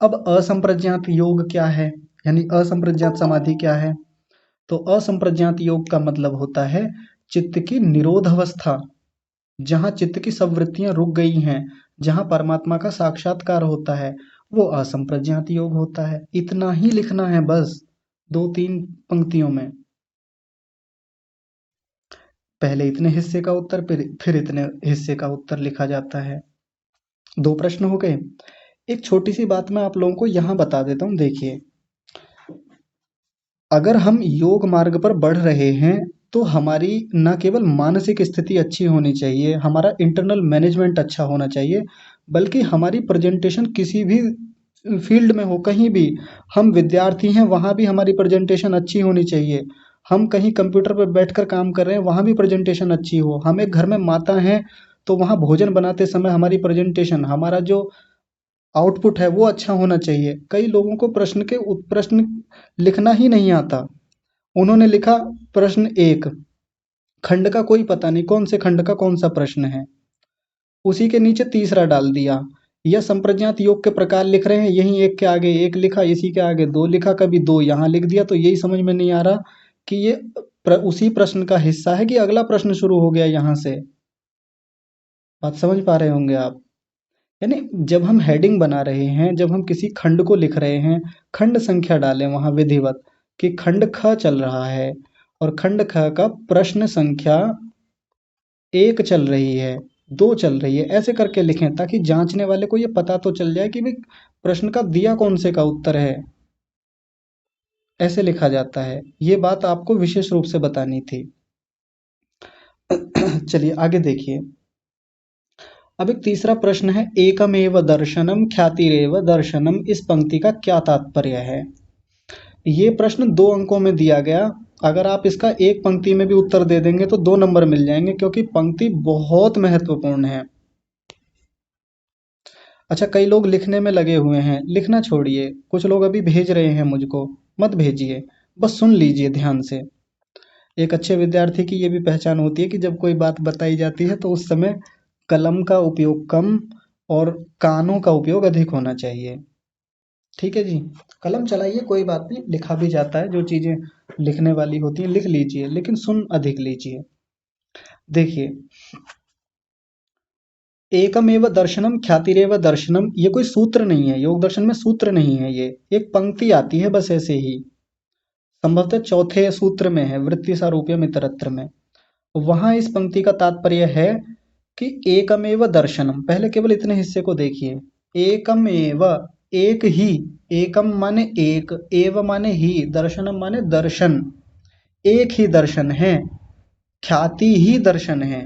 अब असंप्रज्ञात योग क्या है, यानी असंप्रज्ञात समाधि क्या है? तो असंप्रज्ञात योग का मतलब होता है चित्त की निरोध अवस्था, जहाँ चित्त की सब वृत्तियां रुक गई हैं, जहाँ परमात्मा का साक्षात्कार होता है, वो असंप्रज्ञात योग होता है। इतना ही लिखना है बस, 2-3 पंक्तियों में। पहले इतने हिस्से का उत्तर, फिर इतने हिस्से का उत्तर लिखा जाता है। 2 प्रश्न हो गए। एक छोटी सी बात मैं आप लोगों को यहाँ बता देता हूँ, देखिए। अगर हम योग मार्ग पर बढ़ रहे हैं तो हमारी न केवल मानसिक स्थिति अच्छी होनी चाहिए, हमारा इंटरनल मैनेजमेंट अच्छा होना चाहिए, बल्कि हमारी प्रेजेंटेशन किसी भी फील्ड में हो, कहीं भी हम विद्यार्थी हैं वहाँ भी हमारी प्रेजेंटेशन अच्छी होनी चाहिए। हम कहीं कंप्यूटर पर बैठकर काम कर रहे हैं वहाँ भी प्रेजेंटेशन अच्छी हो। हम एक घर में माता हैं तो वहाँ भोजन बनाते समय हमारी प्रेजेंटेशन, हमारा जो आउटपुट है वो अच्छा होना चाहिए। कई लोगों को प्रश्न लिखना ही नहीं आता। उन्होंने लिखा प्रश्न एक, खंड का कोई पता नहीं कौन से खंड का कौन सा प्रश्न है, उसी के नीचे तीसरा डाल दिया। या संप्रज्ञात योग के प्रकार लिख रहे हैं, यहीं एक के आगे एक लिखा, इसी के आगे दो लिखा, कभी दो यहाँ लिख दिया। तो यही समझ में नहीं आ रहा कि ये उसी प्रश्न का हिस्सा है कि अगला प्रश्न शुरू हो गया यहाँ से। बात समझ पा रहे होंगे आप। यानी जब हम हेडिंग बना रहे हैं, जब हम किसी खंड को लिख रहे हैं, खंड संख्या डालें वहाँ विधिवत कि खंड ख चल रहा है और खंड ख का प्रश्न संख्या एक चल रही है, दो चल रही है, ऐसे करके लिखें ताकि जांचने वाले को ये पता तो चल जाए कि भाई प्रश्न का दिया कौन से का उत्तर है। ऐसे लिखा जाता है। ये बात आपको विशेष रूप से बतानी थी। चलिए आगे देखिए। अब एक तीसरा प्रश्न है, एकमेव दर्शनम ख्यातिरेव दर्शनम, इस पंक्ति का क्या तात्पर्य है। ये प्रश्न 2 अंकों में दिया गया। अगर आप इसका एक पंक्ति में भी उत्तर दे देंगे तो 2 नंबर मिल जाएंगे, क्योंकि पंक्ति बहुत महत्वपूर्ण है। अच्छा, कई लोग लिखने में लगे हुए हैं, लिखना छोड़िए, कुछ लोग अभी भेज रहे हैं मुझको, मत भेजिए, बस सुन लीजिए ध्यान से। एक अच्छे विद्यार्थी की ये भी पहचान होती है कि जब कोई बात बताई जाती है तो उस समय कलम का उपयोग कम और कानों का उपयोग अधिक होना चाहिए। ठीक है जी, कलम चलाइए, कोई बात नहीं, लिखा भी जाता है, जो चीज़ें लिखने वाली होती हैं लिख लीजिए, लेकिन सुन अधिक लीजिए। देखिए, एकमेव दर्शनम ख्यातिरेव दर्शनम, ये कोई सूत्र नहीं है, योग दर्शन में सूत्र नहीं है, ये एक पंक्ति आती है बस ऐसे ही। संभवतः चौथे सूत्र में है, वृत्ति सारूप्यम इतरत्र में। वहां इस पंक्ति का तात्पर्य है कि एकमेव दर्शनम, पहले केवल इतने हिस्से को देखिए। एकमेव, एक ही, एकम माने एक, एव माने ही, दर्शनम माने दर्शन, एक ही दर्शन है, ख्याति ही दर्शन है।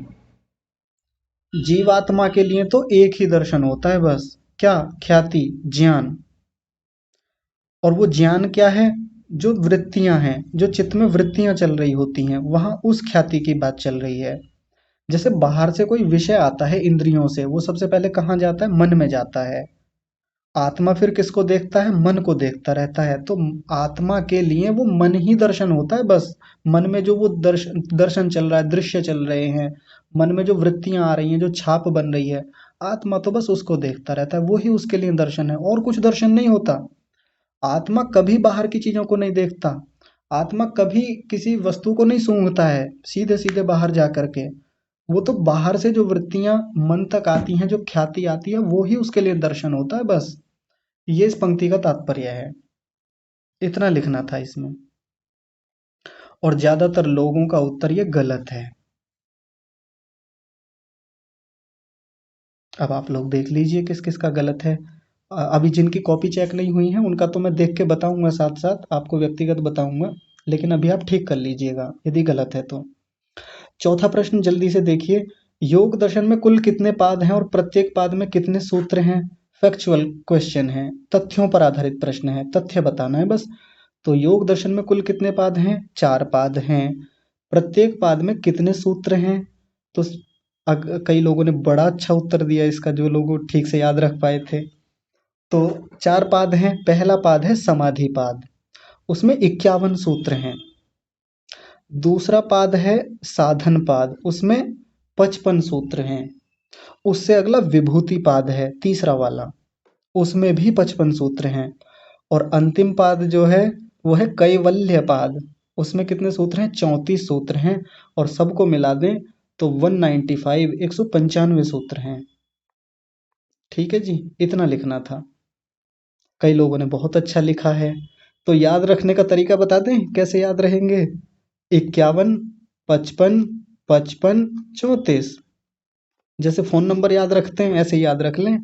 जीवात्मा के लिए तो एक ही दर्शन होता है बस, क्या, ख्याति, ज्ञान। और वो ज्ञान क्या है, जो वृत्तियां हैं, जो चित्त में वृत्तियां चल रही होती हैं, वहां उस ख्याति की बात चल रही है। जैसे बाहर से कोई विषय आता है इंद्रियों से, वो सबसे पहले कहाँ जाता है, मन में जाता है। आत्मा फिर किसको देखता है, मन को देखता रहता है। तो आत्मा के लिए वो मन ही दर्शन होता है बस। मन में जो वो दर्शन चल रहा है, दृश्य चल रहे हैं, मन में जो वृत्तियां आ रही हैं, जो छाप बन रही है, आत्मा तो बस उसको देखता रहता है, वो ही उसके लिए दर्शन है, और कुछ दर्शन नहीं होता। आत्मा कभी बाहर की चीजों को नहीं देखता। आत्मा कभी किसी वस्तु को नहीं सूंघता है सीधे सीधे बाहर जा करके। वो तो बाहर से जो वृत्तियां मन तक आती हैं, जो ख्याति आती है, वो ही उसके लिए दर्शन होता है बस। ये इस पंक्ति का तात्पर्य है। इतना लिखना था इसमें। और ज्यादातर लोगों का उत्तर ये गलत है। अब आप लोग देख लीजिए किस किस का गलत है। अभी जिनकी कॉपी चेक नहीं हुई है उनका तो मैं देख के बताऊंगा, साथ साथ आपको व्यक्तिगत बताऊंगा, लेकिन अभी आप ठीक कर लीजिएगा यदि गलत है तो। चौथा प्रश्न जल्दी से देखिए। योग दर्शन में कुल कितने पाद हैं और प्रत्येक पाद में कितने सूत्र हैं। फैक्चुअल क्वेश्चन है, तथ्यों पर आधारित प्रश्न है, तथ्य बताना है बस। तो योग दर्शन में कुल कितने पाद हैं, 4 पाद हैं। प्रत्येक पाद में कितने सूत्र हैं। तो कई लोगों ने बड़ा अच्छा उत्तर दिया इसका, जो लोग ठीक से याद रख पाए थे। तो 4 पाद हैं। पहला पाद है समाधि पाद, उसमें 51 सूत्र हैं। दूसरा पाद है साधन पाद, उसमें 55 सूत्र हैं। उससे अगला विभूति पाद है, तीसरा वाला, उसमें भी 55 सूत्र हैं। और अंतिम पाद जो है वो है कैवल्य पाद, उसमें कितने सूत्र हैं, 34 सूत्र हैं। और सबको मिला दें तो 195, 195 सूत्र हैं। ठीक है जी, इतना लिखना था। कई लोगों ने बहुत अच्छा लिखा है। तो याद रखने का तरीका बता दें कैसे याद रहेंगे। 51, 55, 55, 34, जैसे फोन नंबर याद रखते हैं ऐसे याद रख लें।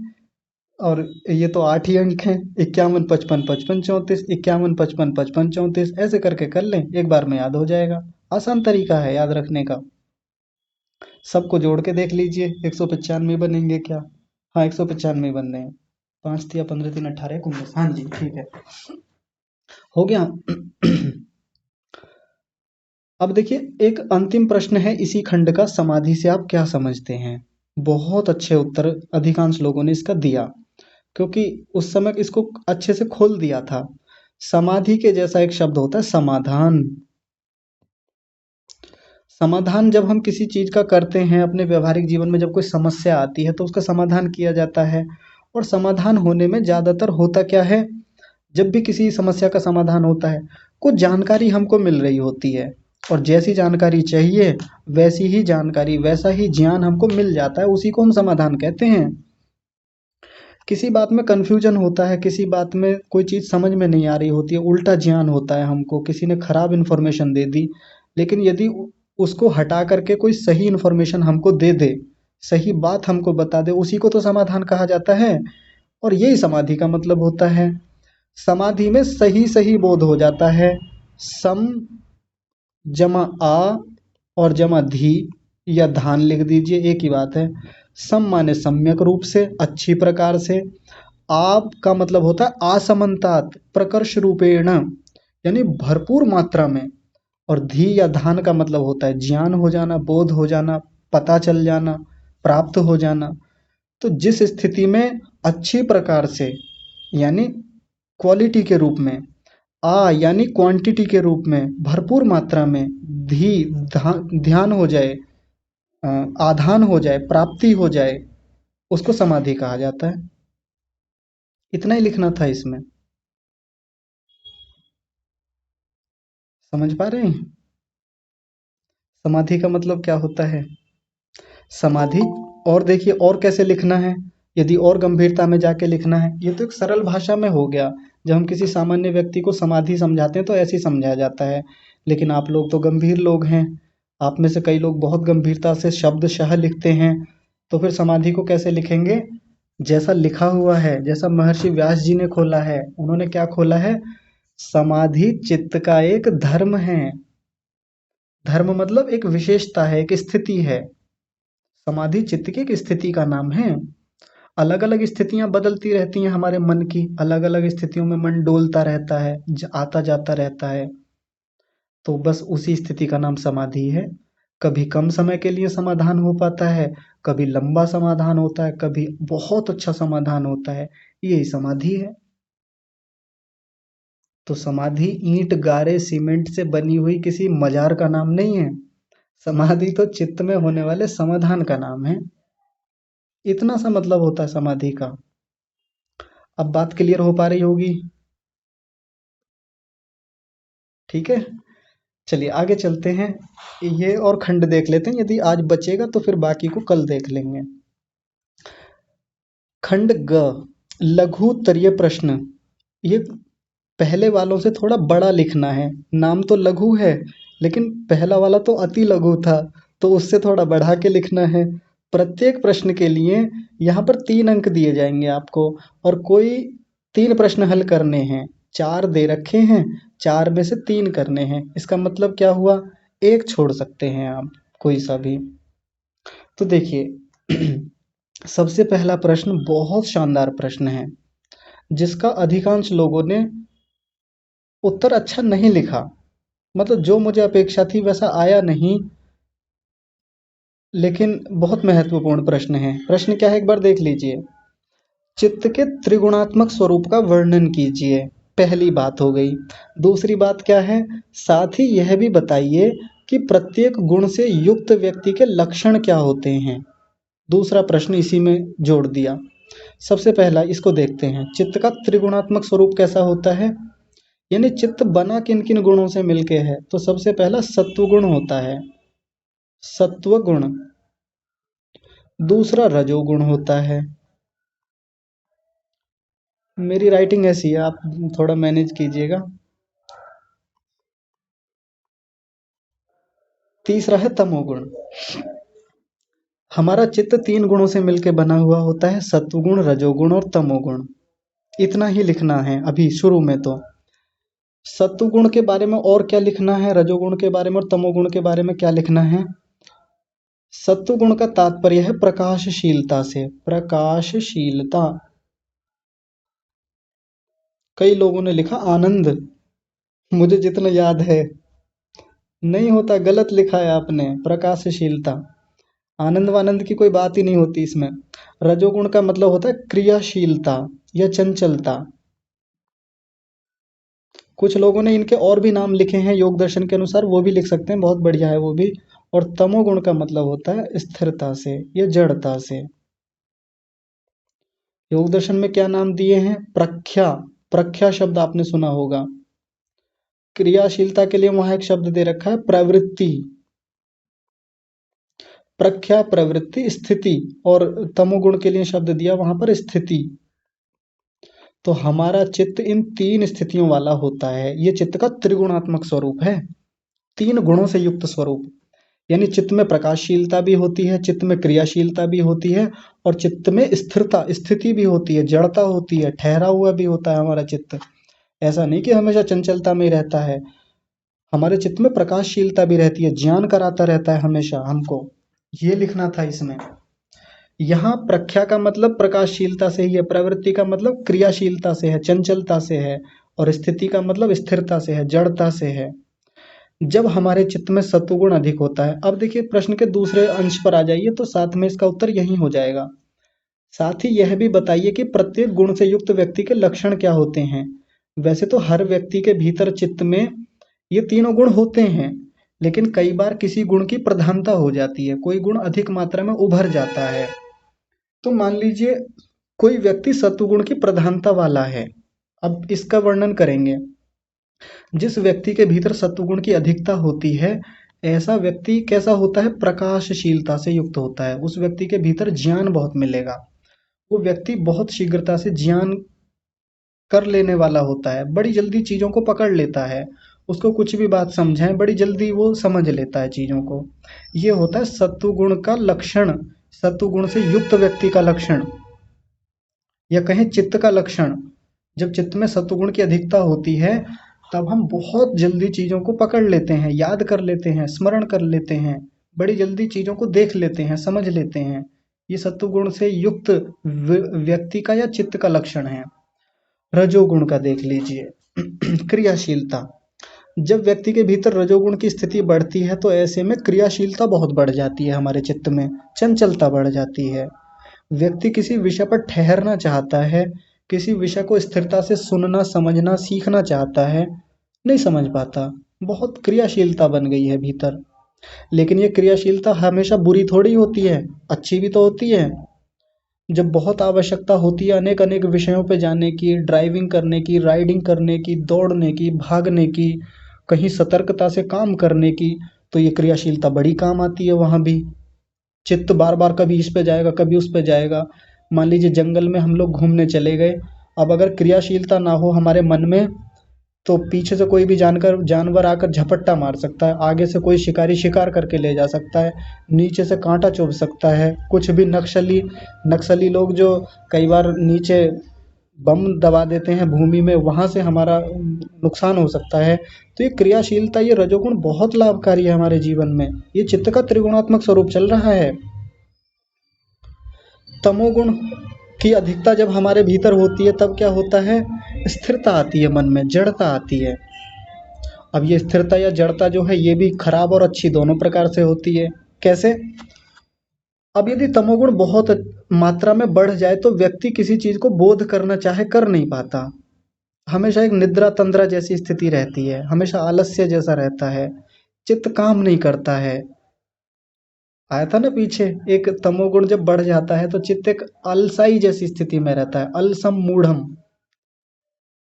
और ये तो 8 ही अंक हैं। 51 55 55 34, 51 55 55 34, ऐसे करके कर लें, एक बार में याद हो जाएगा। आसान तरीका है याद रखने का। सबको जोड़ के देख लीजिए, 195 बनेंगे क्या? हाँ, 195 बन रहे हैं। 5 तिया 15 3 18 19, हाँ जी ठीक है, हो गया। अब देखिए, एक अंतिम प्रश्न है इसी खंड का, समाधि से आप क्या समझते हैं? बहुत अच्छे उत्तर अधिकांश लोगों ने इसका दिया, क्योंकि उस समय इसको अच्छे से खोल दिया था। समाधि के जैसा एक शब्द होता है समाधान। समाधान जब हम किसी चीज का करते हैं अपने व्यवहारिक जीवन में, जब कोई समस्या आती है तो उसका समाधान किया जाता है। और समाधान होने में ज्यादातर होता क्या है, जब भी किसी समस्या का समाधान होता है, कुछ जानकारी हमको मिल रही होती है, और जैसी जानकारी चाहिए वैसी ही जानकारी, वैसा ही ज्ञान हमको मिल जाता है, उसी को हम समाधान कहते हैं। किसी बात में कन्फ्यूजन होता है, किसी बात में कोई चीज़ समझ में नहीं आ रही होती है, उल्टा ज्ञान होता है हमको, किसी ने खराब इन्फॉर्मेशन दे दी, लेकिन यदि उसको हटा करके कोई सही इन्फॉर्मेशन हमको दे दे, सही बात हमको बता दे, उसी को तो समाधान कहा जाता है। और यही समाधि का मतलब होता है। समाधि में सही सही बोध हो जाता है। सम जमा आ और जमा धी या धान लिख दीजिए, एक ही बात है। सम माने सम्यक रूप से, अच्छी प्रकार से। आप का मतलब होता है असमंतात, प्रकर्ष रूपेण, यानी भरपूर मात्रा में। और धी या धान का मतलब होता है ज्ञान हो जाना, बोध हो जाना, पता चल जाना, प्राप्त हो जाना। तो जिस स्थिति में अच्छी प्रकार से, यानी क्वालिटी के रूप में, यानी क्वांटिटी के रूप में, भरपूर मात्रा में, धी ध्यान हो जाए, आधान हो जाए, प्राप्ति हो जाए, उसको समाधि कहा जाता है। इतना ही लिखना था इसमें। समझ पा रहे हैं समाधि का मतलब क्या होता है? समाधि। और देखिए और कैसे लिखना है, यदि और गंभीरता में जाके लिखना है, ये तो एक सरल भाषा में हो गया। जब हम किसी सामान्य व्यक्ति को समाधि समझाते हैं तो ऐसे ही समझाया जाता है, लेकिन आप लोग तो गंभीर लोग हैं। आप में से कई लोग बहुत गंभीरता से शब्दशः लिखते हैं, तो फिर समाधि को कैसे लिखेंगे? जैसा लिखा हुआ है, जैसा महर्षि व्यास जी ने खोला है। उन्होंने क्या खोला है? समाधि चित्त का एक धर्म है। धर्म मतलब एक विशेषता है, एक स्थिति है। समाधि चित्त की एक स्थिति का नाम है। अलग अलग स्थितियां बदलती रहती हैं हमारे मन की, अलग अलग स्थितियों में मन डोलता रहता है, आता जाता रहता है। तो बस उसी स्थिति का नाम समाधि है। कभी कम समय के लिए समाधान हो पाता है, कभी लंबा समाधान होता है, कभी बहुत अच्छा समाधान होता है। यही समाधि है। तो समाधि ईंट गारे सीमेंट से बनी हुई किसी मजार का नाम नहीं है। समाधि तो चित्त में होने वाले समाधान का नाम है। इतना सा मतलब होता है समाधि का। अब बात क्लियर हो पा रही होगी? ठीक है, चलिए आगे चलते हैं। ये और खंड देख लेते हैं, यदि आज बचेगा तो फिर बाकी को कल देख लेंगे। खंड ग, लघु उत्तरीय प्रश्न। ये पहले वालों से थोड़ा बड़ा लिखना है। नाम तो लघु है, लेकिन पहला वाला तो अति लघु था, तो उससे थोड़ा बढ़ा के लिखना है। प्रत्येक प्रश्न के लिए यहाँ पर 3 अंक दिए जाएंगे आपको, और कोई 3 प्रश्न हल करने हैं। 4 दे रखे हैं, 4 में से 3 करने हैं। इसका मतलब क्या हुआ? एक छोड़ सकते हैं आप, कोई सा भी। तो देखिए, सबसे पहला प्रश्न बहुत शानदार प्रश्न है, जिसका अधिकांश लोगों ने उत्तर अच्छा नहीं लिखा। मतलब जो मुझे अपेक्षा थी वैसा आया नहीं, लेकिन बहुत महत्वपूर्ण प्रश्न है। प्रश्न क्या है एक बार देख लीजिए। चित्त के त्रिगुणात्मक स्वरूप का वर्णन कीजिए, पहली बात हो गई। दूसरी बात क्या है? साथ ही यह भी बताइए कि प्रत्येक गुण से युक्त व्यक्ति के लक्षण क्या होते हैं। दूसरा प्रश्न इसी में जोड़ दिया। सबसे पहला इसको देखते हैं, चित्त का त्रिगुणात्मक स्वरूप कैसा होता है, यानी चित्त बना किन किन गुणों से मिलके है। तो सबसे पहला सत्व गुण होता है, सत्व गुण। दूसरा रजोगुण होता है। मेरी राइटिंग ऐसी है, आप थोड़ा मैनेज कीजिएगा। तीसरा है तमोगुण। हमारा चित्त 3 गुणों से मिलकर बना हुआ होता है, सत्वगुण, रजोगुण और तमोगुण। इतना ही लिखना है अभी शुरू में तो। सत्वगुण के बारे में और क्या लिखना है, रजोगुण के बारे में और तमोगुण के बारे में क्या लिखना है। सत्वगुण का तात्पर्य है प्रकाशशीलता से, प्रकाशशीलता। कई लोगों ने लिखा आनंद, मुझे जितना याद है। नहीं होता, गलत लिखा है आपने, प्रकाशशीलता। आनंद वानंद की कोई बात ही नहीं होती इसमें। रजोगुण का मतलब होता है क्रियाशीलता या चंचलता। कुछ लोगों ने इनके और भी नाम लिखे हैं योग दर्शन के अनुसार, वो भी लिख सकते हैं, बहुत बढ़िया है वो भी। और तमोगुण का मतलब होता है स्थिरता से या जड़ता से। योग दर्शन में क्या नाम दिए हैं, प्रख्या। प्रख्या शब्द आपने सुना होगा। क्रियाशीलता के लिए वहां एक शब्द दे रखा है प्रवृत्ति। प्रख्या, प्रवृत्ति, स्थिति। और तमोगुण के लिए शब्द दिया वहां पर स्थिति। तो हमारा चित्त इन 3 स्थितियों वाला होता है। ये चित्त का त्रिगुणात्मक स्वरूप है, 3 गुणों से युक्त स्वरूप। यानी चित्त में प्रकाशशीलता भी होती है, चित्त में क्रियाशीलता भी होती है, और चित्त में स्थिरता, स्थिति भी होती है, जड़ता होती है, ठहरा हुआ भी होता है हमारा चित्त। ऐसा नहीं कि हमेशा चंचलता में ही रहता है। हमारे चित्त में प्रकाशशीलता भी रहती है, ज्ञान कराता रहता है हमेशा हमको। ये लिखना था इसमें। यहाँ प्रख्या का मतलब प्रकाशशीलता से ही है, प्रवृत्ति का मतलब क्रियाशीलता से है, चंचलता से है, और स्थिति का मतलब स्थिरता से है, जड़ता से है। जब हमारे चित्त में सत्वगुण अधिक होता है, अब देखिए प्रश्न के दूसरे अंश पर आ जाइए तो साथ में इसका उत्तर यही हो जाएगा। साथ ही यह भी बताइए कि प्रत्येक गुण से युक्त व्यक्ति के लक्षण क्या होते हैं। वैसे तो हर व्यक्ति के भीतर चित्त में ये तीनों गुण होते हैं, लेकिन कई बार किसी गुण की प्रधानता हो जाती है, कोई गुण अधिक मात्रा में उभर जाता है। तो मान लीजिए कोई व्यक्ति सत्वगुण की प्रधानता वाला है। अब इसका वर्णन करेंगे। जिस व्यक्ति के भीतर सत्वगुण की अधिकता होती है, ऐसा व्यक्ति कैसा होता है, प्रकाशशीलता से युक्त होता है। उस व्यक्ति के भीतर ज्ञान बहुत मिलेगा। वो व्यक्ति बहुत शीघ्रता से ज्ञान कर लेने वाला होता है, बड़ी जल्दी चीजों को पकड़ लेता है। उसको कुछ भी बात समझाएं, बड़ी जल्दी वो समझ लेता है चीजों को। ये होता है सत्वगुण का लक्षण, सत्वगुण से युक्त व्यक्ति का लक्षण, या कहें चित्त का लक्षण। जब चित्त में सत्वगुण की अधिकता होती है, तब हम बहुत जल्दी चीजों को पकड़ लेते हैं, याद कर लेते हैं, स्मरण कर लेते हैं, बड़ी जल्दी चीजों को देख लेते हैं, समझ लेते हैं। ये सत्वगुण से युक्त व्यक्ति का या चित्त का लक्षण है। रजोगुण का देख लीजिए। क्रियाशीलता। जब व्यक्ति के भीतर रजोगुण की स्थिति बढ़ती है, तो ऐसे में क्रियाशीलता बहुत बढ़ जाती है, हमारे चित्त में चंचलता बढ़ जाती है। व्यक्ति किसी विषय पर ठहरना चाहता है, किसी विषय को स्थिरता से सुनना, समझना, सीखना चाहता है, नहीं समझ पाता। बहुत क्रियाशीलता बन गई है भीतर। लेकिन ये क्रियाशीलता हमेशा बुरी थोड़ी होती है, अच्छी भी तो होती है। जब बहुत आवश्यकता होती है अनेक अनेक विषयों पे जाने की, ड्राइविंग करने की, राइडिंग करने की, दौड़ने की, भागने की, कहीं सतर्कता से काम करने की, तो ये क्रियाशीलता बड़ी काम आती है वहां भी। चित्त बार बार कभी इस पे जाएगा, कभी उस पे जाएगा। मान लीजिए जंगल में हम लोग घूमने चले गए, अब अगर क्रियाशीलता ना हो हमारे मन में, तो पीछे से कोई भी जानवर आकर झपट्टा मार सकता है, आगे से कोई शिकारी शिकार करके ले जा सकता है, नीचे से कांटा चुभ सकता है। कुछ भी नक्सली नक्सली लोग जो कई बार नीचे बम दबा देते हैं भूमि में, वहां से हमारा नुकसान हो सकता है। तो ये क्रियाशीलता, ये रजोगुण बहुत लाभकारी है हमारे जीवन में। ये चित्त का त्रिगुणात्मक स्वरूप चल रहा है। तमोगुण की अधिकता जब हमारे भीतर होती है, तब क्या होता है, स्थिरता आती है मन में, जड़ता आती है। अब ये स्थिरता या जड़ता जो है, ये भी खराब और अच्छी दोनों प्रकार से होती है। कैसे? अब यदि तमोगुण बहुत मात्रा में बढ़ जाए, तो व्यक्ति किसी चीज को बोध करना चाहे कर नहीं पाता। हमेशा एक निद्रा तंद्रा जैसी स्थिति रहती है, हमेशा आलस्य जैसा रहता है, चित्त काम नहीं करता है। आया था ना पीछे, एक तमोगुण जब बढ़ जाता है तो चित्त एक अलसाई जैसी स्थिति में रहता है, अलसम मूढ़म।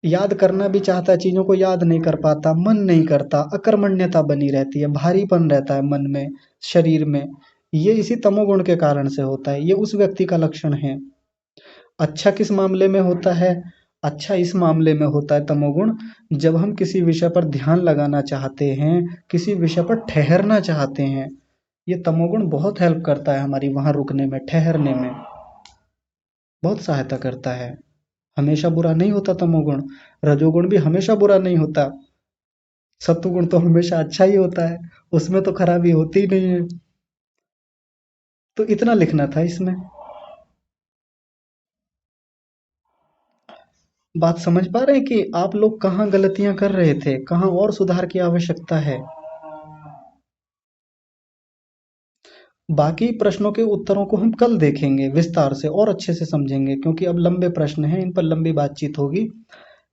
याद करना भी चाहता है, चीजों को याद नहीं कर पाता, मन नहीं करता, अकर्मण्यता बनी रहती है, भारीपन रहता है मन में, शरीर में। ये इसी तमोगुण के कारण से होता है, ये उस व्यक्ति का लक्षण है। अच्छा किस मामले में होता है? अच्छा इस मामले में होता है तमोगुण, जब हम किसी विषय पर ध्यान लगाना चाहते हैं, किसी विषय पर ठहरना चाहते हैं, ये तमोगुण बहुत हेल्प करता है हमारी वहाँ रुकने में, ठहरने में, बहुत सहायता करता है। हमेशा बुरा नहीं होता तमोगुण, रजोगुण भी हमेशा बुरा नहीं होता, सत्वगुण तो हमेशा अच्छा ही होता है, उसमें तो खराबी होती ही नहीं है। तो इतना लिखना था इसमें। बात समझ पा रहे हैं कि आप लोग कहाँ गलतियां कर रहे थे, कहाँ और सुधार की आवश्यकता है। बाकी प्रश्नों के उत्तरों को हम कल देखेंगे विस्तार से और अच्छे से समझेंगे, क्योंकि अब लंबे प्रश्न हैं, इन पर लंबी बातचीत होगी।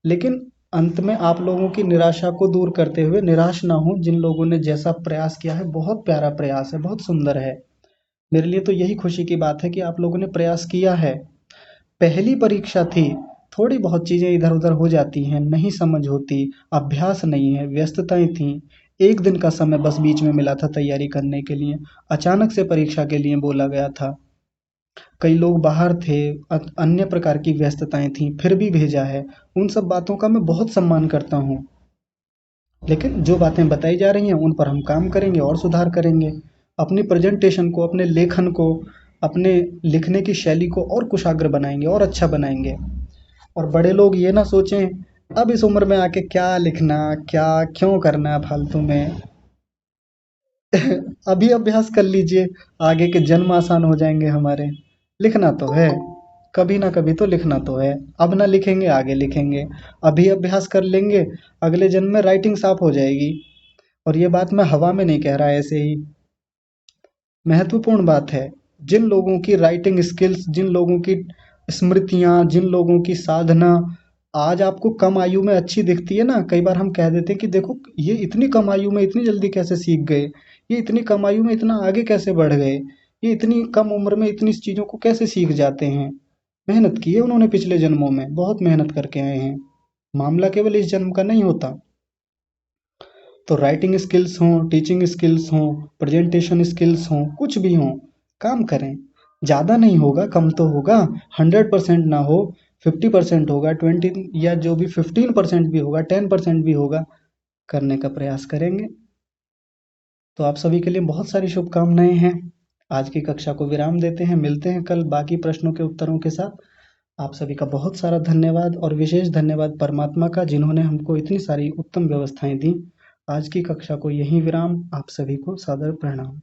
लेकिन अंत में आप लोगों की निराशा को दूर करते हुए, निराश ना हो, जिन लोगों ने जैसा प्रयास किया है, बहुत प्यारा प्रयास है, बहुत सुंदर है। मेरे लिए तो यही खुशी की बात है कि आप लोगों ने प्रयास किया है। पहली परीक्षा थी, थोड़ी बहुत चीज़ें इधर-उधर हो जाती हैं, नहीं समझ होती, अभ्यास नहीं है, व्यस्तताएँ थीं। 1 दिन का समय बस बीच में मिला था तैयारी करने के लिए। अचानक से परीक्षा के लिए बोला गया था। कई लोग बाहर थे, अन्य प्रकार की व्यस्तताएँ थीं, फिर भी भेजा है। उन सब बातों का मैं बहुत सम्मान करता हूँ। लेकिन जो बातें बताई जा रही हैं, उन पर हम काम करेंगे और सुधार करेंगे। अपनी प्रेज़ेंटेशन को, अपने लेखन को, अपने लिखने की शैली को और कुशाग्र बनाएँगे और अच्छा बनाएँगे। और बड़े लोग ये ना सोचें, अब इस उम्र में आके क्या लिखना, क्या क्यों करना फालतू में। अभी अभ्यास कर लीजिए, आगे के जन्म आसान हो जाएंगे हमारे। लिखना तो है, कभी ना कभी तो लिखना तो है। अब ना लिखेंगे, आगे लिखेंगे। अभी अभ्यास कर लेंगे, अगले जन्म में राइटिंग साफ हो जाएगी। और ये बात मैं हवा में नहीं कह रहा ऐसे ही, महत्वपूर्ण बात है। जिन लोगों की राइटिंग स्किल्स, जिन लोगों की स्मृतियाँ, जिन लोगों की साधना आज आपको कम आयु में अच्छी दिखती है ना, कई बार हम कह देते हैं कि देखो ये इतनी कम आयु में इतनी जल्दी कैसे सीख गए, ये इतनी कम आयु में इतना आगे कैसे बढ़ गए, ये इतनी कम उम्र में इतनी चीज़ों को कैसे सीख जाते हैं। मेहनत की है उन्होंने, पिछले जन्मों में बहुत मेहनत करके आए हैं। मामला केवल इस जन्म का नहीं होता। तो राइटिंग स्किल्स हों, टीचिंग स्किल्स हों, प्रेजेंटेशन स्किल्स हों, कुछ भी हों, काम करें। ज़्यादा नहीं होगा, कम तो होगा, 100% ना हो, 50% होगा, 20 या जो भी 15% भी होगा, 10% भी होगा, करने का प्रयास करेंगे। तो आप सभी के लिए बहुत सारी शुभकामनाएं हैं। आज की कक्षा को विराम देते हैं, मिलते हैं कल बाकी प्रश्नों के उत्तरों के साथ। आप सभी का बहुत सारा धन्यवाद, और विशेष धन्यवाद परमात्मा का, जिन्होंने हमको इतनी सारी उत्तम व्यवस्थाएं दी। आज की कक्षा को यहीं विराम। आप सभी को सादर प्रणाम।